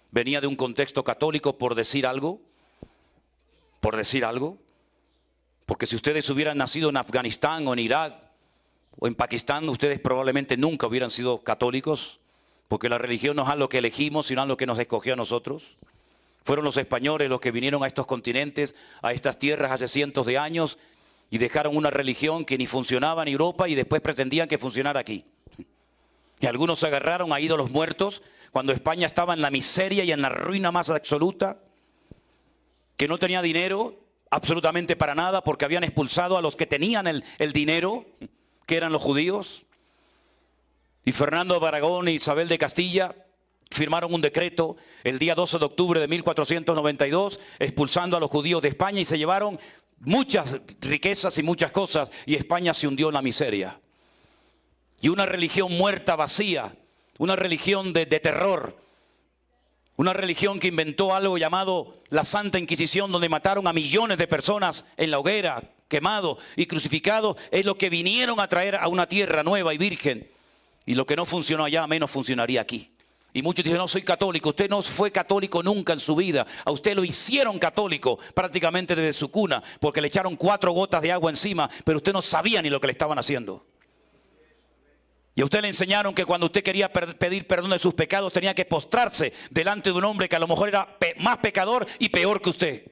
Venía de un contexto católico, por decir algo. Porque si ustedes hubieran nacido en Afganistán o en Irak o en Pakistán, ustedes probablemente nunca hubieran sido católicos, porque la religión no es algo que elegimos, sino algo que nos escogió a nosotros. Fueron los españoles los que vinieron a estos continentes, a estas tierras hace cientos de años y dejaron una religión que ni funcionaba en Europa y después pretendían que funcionara aquí. Y algunos se agarraron a ídolos muertos cuando España estaba en la miseria y en la ruina más absoluta, que no tenía dinero absolutamente para nada porque habían expulsado a los que tenían el dinero, que eran los judíos. Y Fernando de Aragón e Isabel de Castilla firmaron un decreto el día 12 de octubre de 1492 expulsando a los judíos de España y se llevaron muchas riquezas y muchas cosas y España se hundió en la miseria. y una religión muerta, vacía, una religión de terror, una religión que inventó algo llamado la Santa Inquisición, donde mataron a millones de personas en la hoguera, quemados y crucificados. Es lo que vinieron a traer a una tierra nueva y virgen. Y lo que no funcionó allá, menos funcionaría aquí. Y muchos dicen, no soy católico. Usted no fue católico nunca en su vida. A usted lo hicieron católico prácticamente desde su cuna, porque le echaron 4 gotas de agua encima, pero usted no sabía ni lo que le estaban haciendo. Y a usted le enseñaron que cuando usted quería pedir perdón de sus pecados, tenía que postrarse delante de un hombre que a lo mejor era más pecador y peor que usted.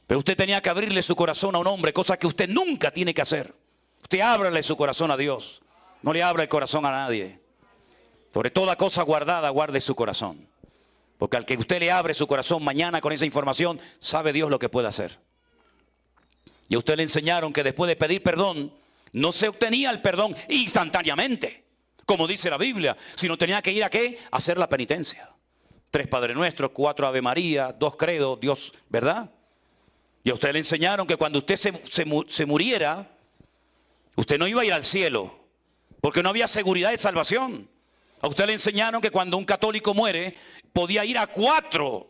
Pero usted tenía que abrirle su corazón a un hombre, cosa que usted nunca tiene que hacer. Usted ábrale su corazón a Dios. No le abra el corazón a nadie. Sobre toda cosa guardada, guarde su corazón. Porque al que usted le abre su corazón mañana con esa información, sabe Dios lo que puede hacer. Y a usted le enseñaron que después de pedir perdón, no se obtenía el perdón instantáneamente, como dice la Biblia, sino tenía que ir a ¿qué? A hacer la penitencia. 3 Padre Nuestros, 4 Ave María, 2 Credo, Dios, ¿verdad? Y a usted le enseñaron que cuando usted se muriera, usted no iba a ir al cielo, porque no había seguridad de salvación. A usted le enseñaron que cuando un católico muere, podía ir a 4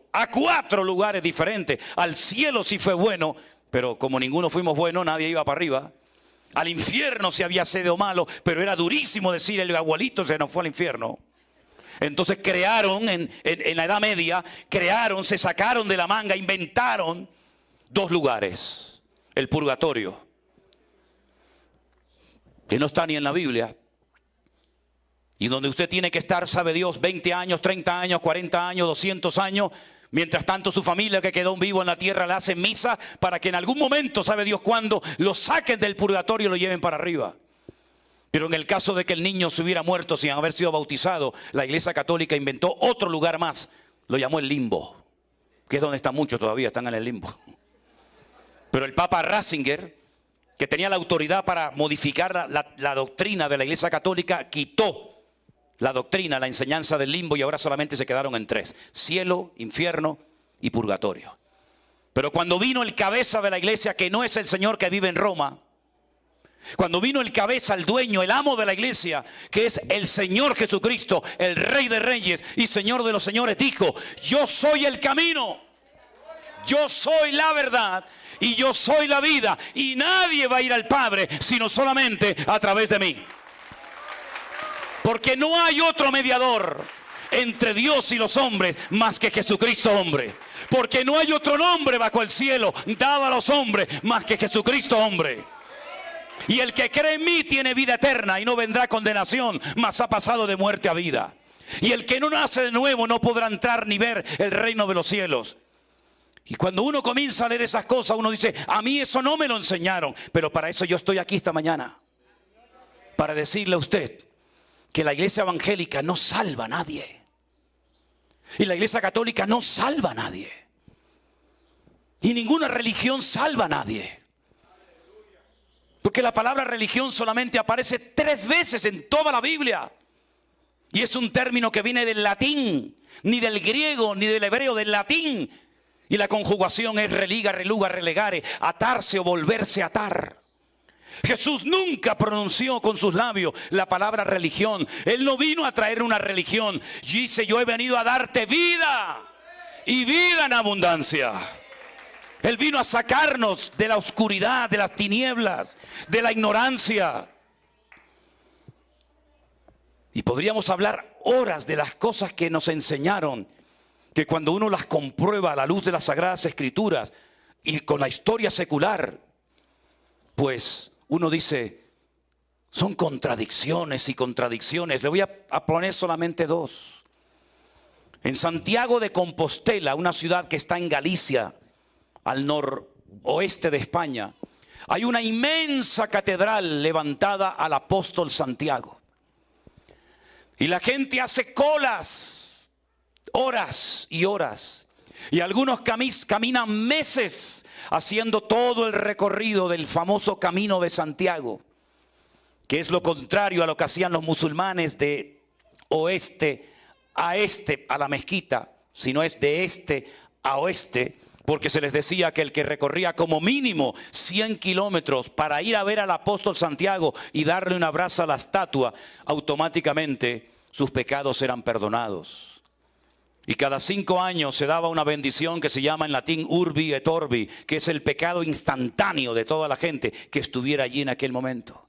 lugares diferentes. Al cielo si fue bueno, pero como ninguno fuimos buenos, nadie iba para arriba. Al infierno si había sido malo, pero era durísimo decir el abuelito se nos fue al infierno. Entonces crearon en la Edad Media, se sacaron de la manga, inventaron 2 lugares. El purgatorio, que no está ni en la Biblia, y donde usted tiene que estar, sabe Dios, 20 años, 30 años, 40 años, 200 años. Mientras tanto su familia que quedó vivo en la tierra le hace misa para que en algún momento, sabe Dios cuándo, lo saquen del purgatorio y lo lleven para arriba. Pero en el caso de que el niño se hubiera muerto sin haber sido bautizado, la Iglesia Católica inventó otro lugar más. Lo llamó el limbo, que es donde están muchos todavía, están en el limbo. Pero el Papa Ratzinger, que tenía la autoridad para modificar la doctrina de la Iglesia Católica, quitó la doctrina, la enseñanza del limbo, y ahora solamente se quedaron en 3: cielo, infierno y purgatorio. Pero cuando vino el cabeza de la iglesia, que no es el Señor que vive en Roma, cuando vino el cabeza, el dueño, el amo de la iglesia, que es el Señor Jesucristo, el Rey de Reyes y Señor de los Señores, dijo: yo soy el camino, yo soy la verdad y yo soy la vida, y nadie va a ir al Padre sino solamente a través de mí. Porque no hay otro mediador entre Dios y los hombres más que Jesucristo hombre. Porque no hay otro nombre bajo el cielo dado a los hombres más que Jesucristo hombre. Y el que cree en mí tiene vida eterna y no vendrá condenación, mas ha pasado de muerte a vida. Y el que no nace de nuevo no podrá entrar ni ver el reino de los cielos. Y cuando uno comienza a leer esas cosas, uno dice: a mí eso no me lo enseñaron. Pero para eso yo estoy aquí esta mañana, para decirle a usted que la iglesia evangélica no salva a nadie. Y la iglesia católica no salva a nadie. Y ninguna religión salva a nadie. Porque la palabra religión solamente aparece 3 veces en toda la Biblia. Y es un término que viene del latín, ni del griego, ni del hebreo, del latín. Y la conjugación es religa, reluga, relegare, atarse o volverse a atar. Jesús nunca pronunció con sus labios la palabra religión. Él no vino a traer una religión. Dice: yo he venido a darte vida y vida en abundancia. Él vino a sacarnos de la oscuridad, de las tinieblas, de la ignorancia. Y podríamos hablar horas de las cosas que nos enseñaron, que cuando uno las comprueba a la luz de las Sagradas Escrituras y con la historia secular, pues uno dice: son contradicciones y contradicciones. Le voy a poner solamente 2. En Santiago de Compostela, una ciudad que está en Galicia, al noroeste de España, hay una inmensa catedral levantada al apóstol Santiago. Y la gente hace colas, horas y horas. Y algunos caminan meses haciendo todo el recorrido del famoso Camino de Santiago, que es lo contrario a lo que hacían los musulmanes de oeste a este a la mezquita, sino es de este a oeste, porque se les decía que el que recorría como mínimo 100 kilómetros para ir a ver al apóstol Santiago y darle un abrazo a la estatua, automáticamente sus pecados eran perdonados. Y cada 5 años se daba una bendición que se llama en latín urbi et orbi, que es el pecado instantáneo de toda la gente que estuviera allí en aquel momento.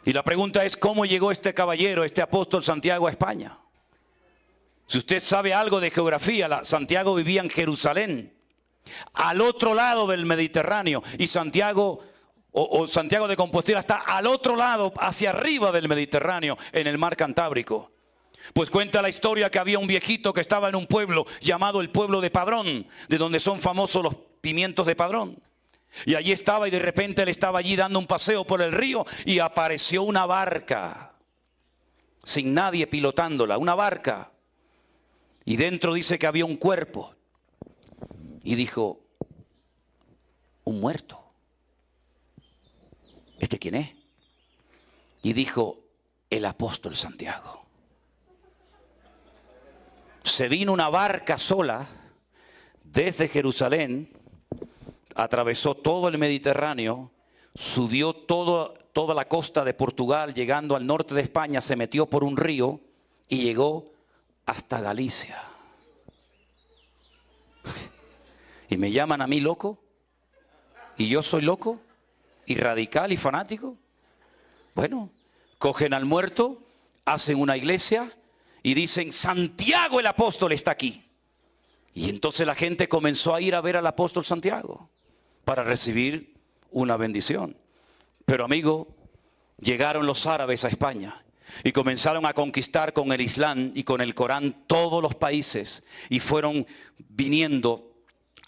Y la pregunta es, ¿cómo llegó este caballero, este apóstol Santiago a España? Si usted sabe algo de geografía, Santiago vivía en Jerusalén, al otro lado del Mediterráneo, y Santiago Santiago de Compostela está al otro lado, hacia arriba del Mediterráneo, en el mar Cantábrico. Pues cuenta la historia que había un viejito que estaba en un pueblo llamado el pueblo de Padrón, de donde son famosos los pimientos de Padrón. Y allí estaba, y de repente él estaba allí dando un paseo por el río y apareció una barca, sin nadie pilotándola, una barca. Y dentro dice que había un cuerpo. Y dijo, un muerto. ¿Este quién es? Y dijo, el apóstol Santiago. Se vino una barca sola desde Jerusalén, atravesó todo el Mediterráneo, subió toda la costa de Portugal, llegando al norte de España, se metió por un río y llegó hasta Galicia. Y me llaman a mí loco, y yo soy loco, y radical y fanático. Bueno, cogen al muerto, hacen una iglesia y dicen, Santiago el apóstol está aquí. Y entonces la gente comenzó a ir a ver al apóstol Santiago para recibir una bendición. Pero amigo, llegaron los árabes a España y comenzaron a conquistar con el Islam y con el Corán todos los países, y fueron viniendo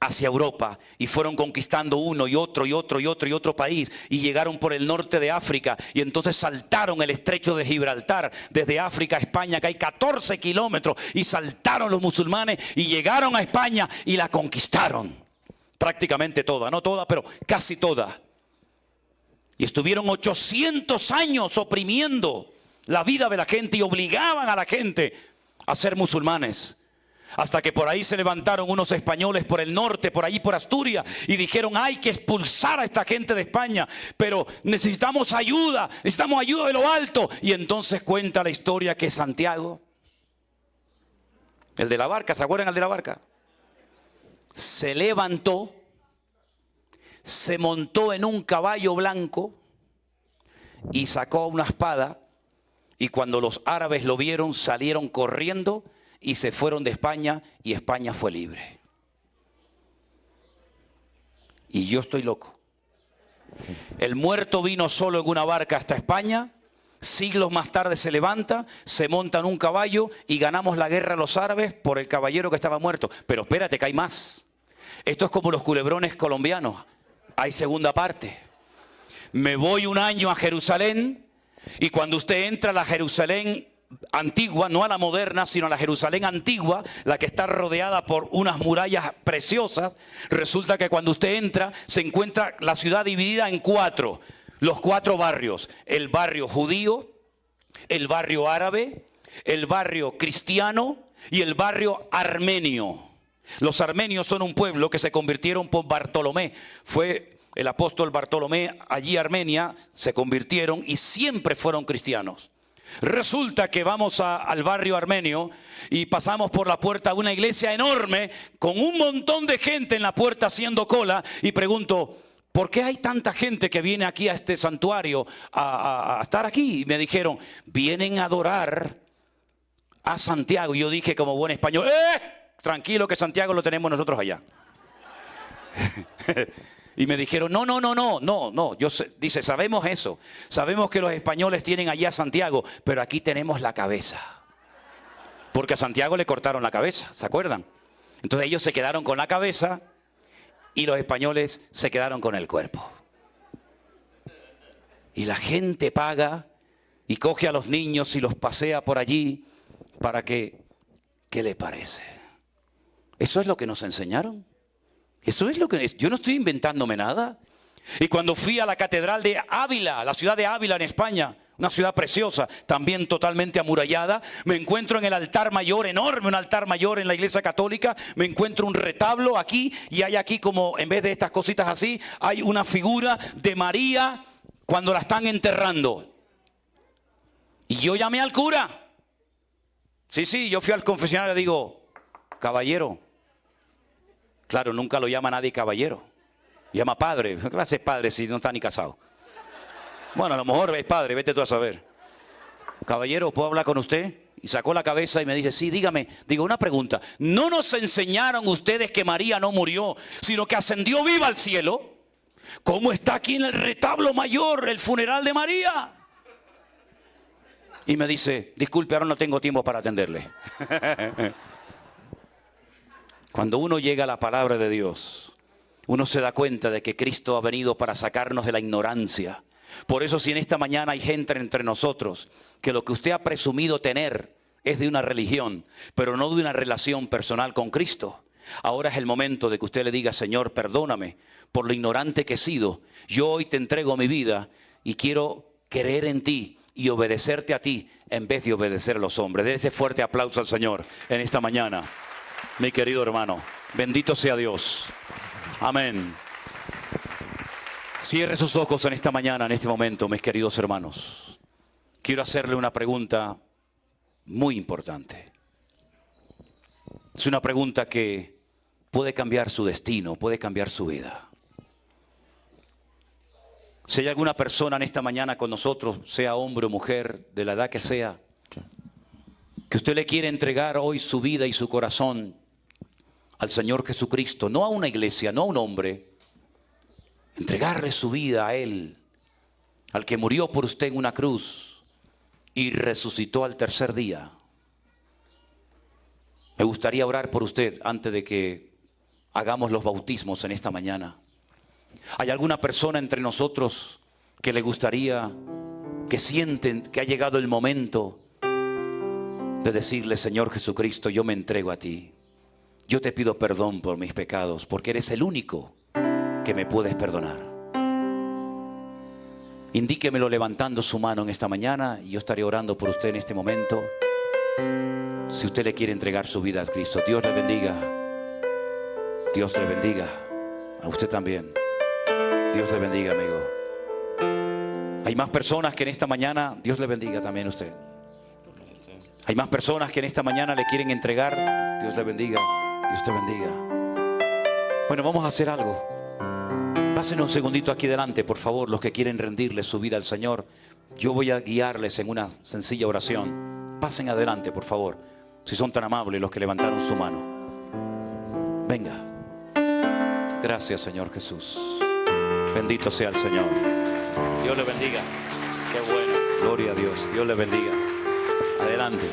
hacia Europa y fueron conquistando uno y otro y otro y otro y otro país, y llegaron por el norte de África, y entonces saltaron el estrecho de Gibraltar desde África a España, que hay 14 kilómetros, y saltaron los musulmanes y llegaron a España y la conquistaron prácticamente toda, no toda, pero casi toda. Y estuvieron 800 años oprimiendo la vida de la gente y obligaban a la gente a ser musulmanes. Hasta que por ahí se levantaron unos españoles por el norte, por allí por Asturias, y dijeron, hay que expulsar a esta gente de España, pero necesitamos ayuda de lo alto. Y entonces cuenta la historia que Santiago, el de la barca, ¿se acuerdan el de la barca? Se levantó, se montó en un caballo blanco y sacó una espada, y cuando los árabes lo vieron salieron corriendo y se fueron de España, y España fue libre. Y yo estoy loco. El muerto vino solo en una barca hasta España, siglos más tarde se levanta, se monta en un caballo y ganamos la guerra a los árabes por el caballero que estaba muerto. Pero espérate, que hay más. Esto es como los culebrones colombianos. Hay segunda parte. Me voy un año a Jerusalén, y cuando usted entra a la Jerusalén antigua, no a la moderna, sino a la Jerusalén antigua, la que está rodeada por unas murallas preciosas, resulta que cuando usted entra se encuentra la ciudad dividida en 4, los 4 barrios: el barrio judío, el barrio árabe, el barrio cristiano y el barrio armenio. Los armenios son un pueblo que se convirtieron por Bartolomé. Fue el apóstol Bartolomé allí a Armenia, se convirtieron y siempre fueron cristianos. Resulta que vamos al barrio armenio y pasamos por la puerta de una iglesia enorme con un montón de gente en la puerta haciendo cola, y pregunto, ¿por qué hay tanta gente que viene aquí a este santuario a estar aquí? Y me dijeron, vienen a adorar a Santiago. Y yo dije como buen español, tranquilo, que Santiago lo tenemos nosotros allá. Y me dijeron, no. Dice, sabemos eso. Sabemos que los españoles tienen allá a Santiago, pero aquí tenemos la cabeza. Porque a Santiago le cortaron la cabeza, ¿se acuerdan? Entonces ellos se quedaron con la cabeza y los españoles se quedaron con el cuerpo. Y la gente paga y coge a los niños y los pasea por allí para que, ¿qué le parece? ¿Eso es lo que nos enseñaron? Eso es lo que es. Yo no estoy inventándome nada. Y cuando fui a la catedral de Ávila, la ciudad de Ávila en España, una ciudad preciosa, también totalmente amurallada. Me encuentro en el altar mayor, enorme, un altar mayor en la iglesia católica. Me encuentro un retablo aquí, y hay aquí, como en vez de estas cositas así, hay una figura de María cuando la están enterrando. Y yo llamé al cura. Sí, yo fui al confesionario y le digo, caballero. Claro, nunca lo llama nadie caballero. Llama padre. ¿Qué va a ser padre si no está ni casado? Bueno, a lo mejor es padre, vete tú a saber. Caballero, ¿puedo hablar con usted? Y sacó la cabeza y me dice, sí, dígame. Digo, una pregunta. ¿No nos enseñaron ustedes que María no murió, sino que ascendió viva al cielo? ¿Cómo está aquí en el retablo mayor el funeral de María? Y me dice, disculpe, ahora no tengo tiempo para atenderle. Cuando uno llega a la palabra de Dios, uno se da cuenta de que Cristo ha venido para sacarnos de la ignorancia. Por eso, si en esta mañana hay gente entre nosotros que lo que usted ha presumido tener es de una religión, pero no de una relación personal con Cristo, ahora es el momento de que usted le diga, Señor, perdóname por lo ignorante que he sido. Yo hoy te entrego mi vida y quiero creer en ti y obedecerte a ti en vez de obedecer a los hombres. Dé ese fuerte aplauso al Señor en esta mañana, mi querido hermano. Bendito sea Dios. Amén. Cierre sus ojos en esta mañana, en este momento, mis queridos hermanos. Quiero hacerle una pregunta muy importante. Es una pregunta que puede cambiar su destino, puede cambiar su vida. Si hay alguna persona en esta mañana con nosotros, sea hombre o mujer, de la edad que sea, que usted le quiere entregar hoy su vida y su corazón al Señor Jesucristo, no a una iglesia, no a un hombre, entregarle su vida a Él, al que murió por usted en una cruz y resucitó al tercer día. Me gustaría orar por usted antes de que hagamos los bautismos en esta mañana. ¿Hay alguna persona entre nosotros que le gustaría, que sienten que ha llegado el momento de decirle, Señor Jesucristo, yo me entrego a ti? Yo te pido perdón por mis pecados, porque eres el único que me puedes perdonar. Indíquemelo levantando su mano en esta mañana y yo estaré orando por usted en este momento. Si usted le quiere entregar su vida a Cristo, Dios le bendiga. Dios le bendiga. A usted también. Dios le bendiga, amigo. Hay más personas que en esta mañana, Dios le bendiga también a usted. Hay más personas que en esta mañana le quieren entregar. Dios le bendiga. Dios te bendiga. Bueno, vamos a hacer algo. Pasen un segundito aquí delante, por favor, los que quieren rendirle su vida al Señor. Yo voy a guiarles en una sencilla oración. Pasen adelante, por favor, si son tan amables los que levantaron su mano. Venga. Gracias, Señor Jesús. Bendito sea el Señor. Dios le bendiga. Qué bueno. Gloria a Dios. Dios le bendiga. Adelante.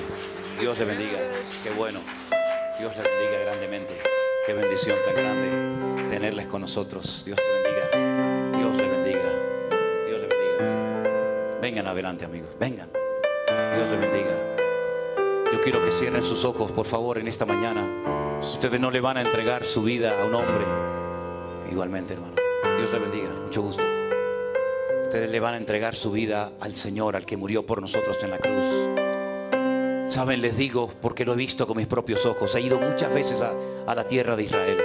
Dios le bendiga. Qué bueno. Dios le bendiga grandemente. Qué bendición tan grande tenerles con nosotros. Dios te bendiga. Dios le bendiga. Dios le bendiga. Vengan adelante, amigos. Vengan. Dios le bendiga. Yo quiero que cierren sus ojos, por favor, en esta mañana. Ustedes no le van a entregar su vida a un hombre. Igualmente, hermano. Dios le bendiga. Mucho gusto. Ustedes le van a entregar su vida al Señor, al que murió por nosotros en la cruz. Saben, les digo, porque lo he visto con mis propios ojos. He ido muchas veces a la tierra de Israel.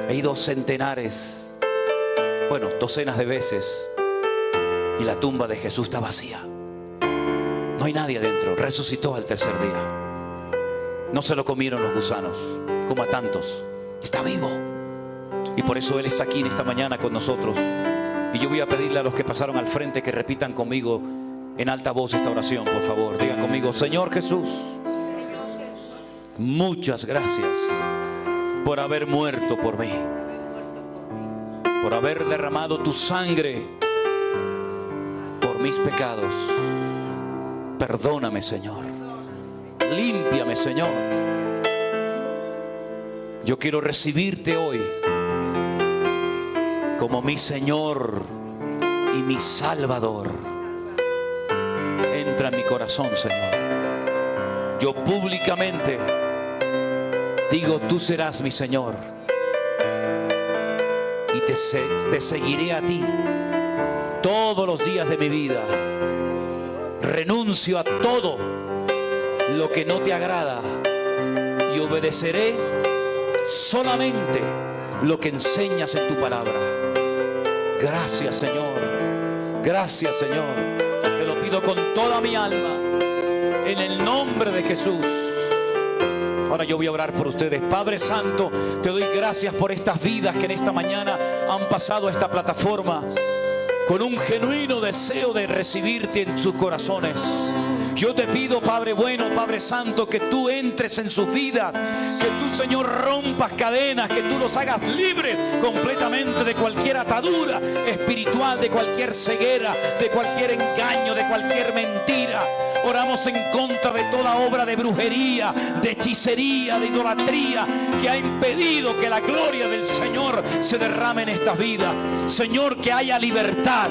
He ido centenares, bueno, docenas de veces. Y la tumba de Jesús está vacía. No hay nadie adentro. Resucitó al tercer día. No se lo comieron los gusanos, como a tantos. Está vivo. Y por eso Él está aquí en esta mañana con nosotros. Y yo voy a pedirle a los que pasaron al frente que repitan conmigo en alta voz esta oración, por favor. Digan conmigo: Señor Jesús, muchas gracias por haber muerto por mí, por haber derramado tu sangre por mis pecados. Perdóname, Señor. Límpiame, Señor. Yo quiero recibirte hoy como mi Señor y mi Salvador. Entra en mi corazón, Señor. Yo públicamente digo: tú serás mi Señor y te seguiré a ti todos los días de mi vida. renuncio a todo lo que no te agrada y obedeceré solamente lo que enseñas en tu palabra. Gracias, Señor. Gracias, Señor. Te lo pido con toda mi alma, en el nombre de Jesús. Ahora yo voy a orar por ustedes. Padre Santo, te doy gracias por estas vidas que en esta mañana han pasado a esta plataforma con un genuino deseo de recibirte en sus corazones. Yo te pido, Padre bueno, Padre Santo, que tú entres en sus vidas, que tú, Señor, rompas cadenas, que tú los hagas libres completamente de cualquier atadura espiritual, de cualquier ceguera, de cualquier engaño, de cualquier mentira. Oramos en contra de toda obra de brujería, de hechicería, de idolatría que ha impedido que la gloria del Señor se derrame en estas vidas. Señor, que haya libertad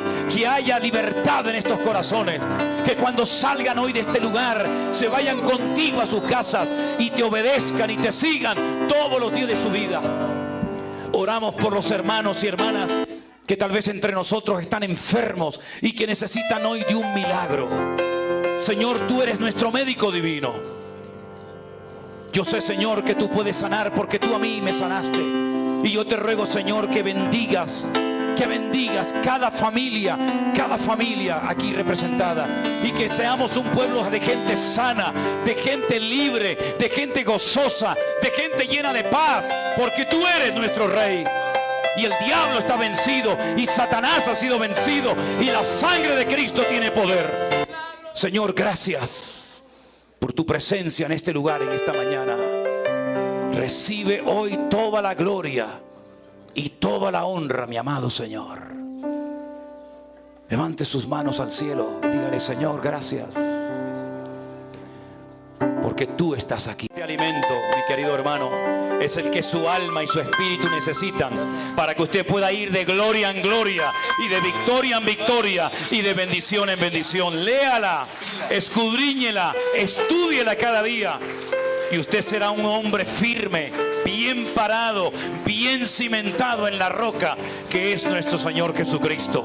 en estos corazones, que cuando salgan hoy de este lugar se vayan contigo a sus casas y te obedezcan y te sigan todos los días de su vida. Oramos por los hermanos y hermanas que tal vez entre nosotros están enfermos y que necesitan hoy de un milagro. Señor, tú eres nuestro médico divino. Yo sé, Señor, que tú puedes sanar porque tú a mí me sanaste. Y yo te ruego, Señor, que bendigas cada familia aquí representada, y que seamos un pueblo de gente sana, de gente libre, de gente gozosa, de gente llena de paz, porque tú eres nuestro Rey. Y el diablo está vencido, y Satanás ha sido vencido, y la sangre de Cristo tiene poder. Señor, gracias por tu presencia en este lugar, en esta mañana. Recibe hoy toda la gloria y toda la honra, mi amado Señor. Levante sus manos al cielo y dígale: Señor, gracias, porque tú estás aquí. Este alimento, mi querido hermano, es el que su alma y su espíritu necesitan para que usted pueda ir de gloria en gloria y de victoria en victoria y de bendición en bendición. Léala, escudriñela, estúdiela cada día, y usted será un hombre firme, bien parado, bien cimentado en la roca que es nuestro Señor Jesucristo.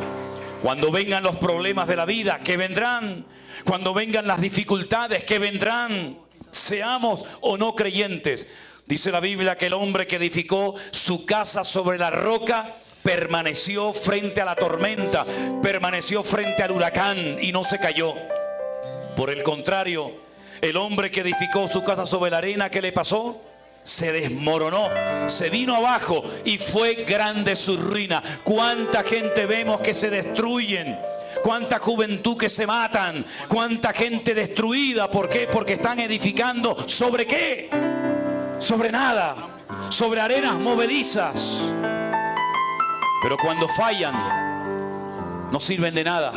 Cuando vengan los problemas de la vida, que vendrán, cuando vengan las dificultades, que vendrán, seamos o no creyentes, dice la Biblia que el hombre que edificó su casa sobre la roca permaneció frente a la tormenta, permaneció frente al huracán y no se cayó. Por el contrario, el hombre que edificó su casa sobre la arena, ¿qué le pasó? Se desmoronó, se vino abajo y fue grande su ruina. Cuánta gente vemos que se destruyen, cuánta juventud que se matan, cuánta gente destruida. ¿Por qué? Porque están edificando ¿sobre qué? Sobre nada, sobre arenas movedizas. Pero cuando fallan, no sirven de nada.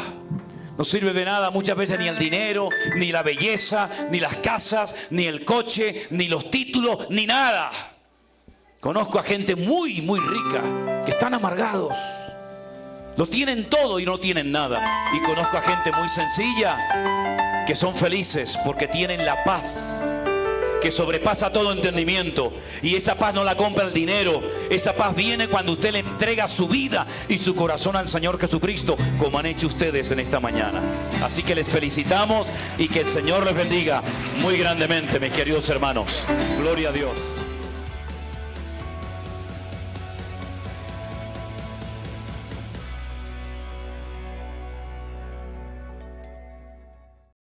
No sirve de nada muchas veces ni el dinero, ni la belleza, ni las casas, ni el coche, ni los títulos, ni nada. Conozco a gente muy, muy rica que están amargados. Lo tienen todo y no tienen nada. Y conozco a gente muy sencilla que son felices porque tienen la paz que sobrepasa todo entendimiento. Y esa paz no la compra el dinero. Esa paz viene cuando usted le entrega su vida y su corazón al Señor Jesucristo, como han hecho ustedes en esta mañana. Así que les felicitamos y que el Señor les bendiga muy grandemente, mis queridos hermanos. Gloria a Dios.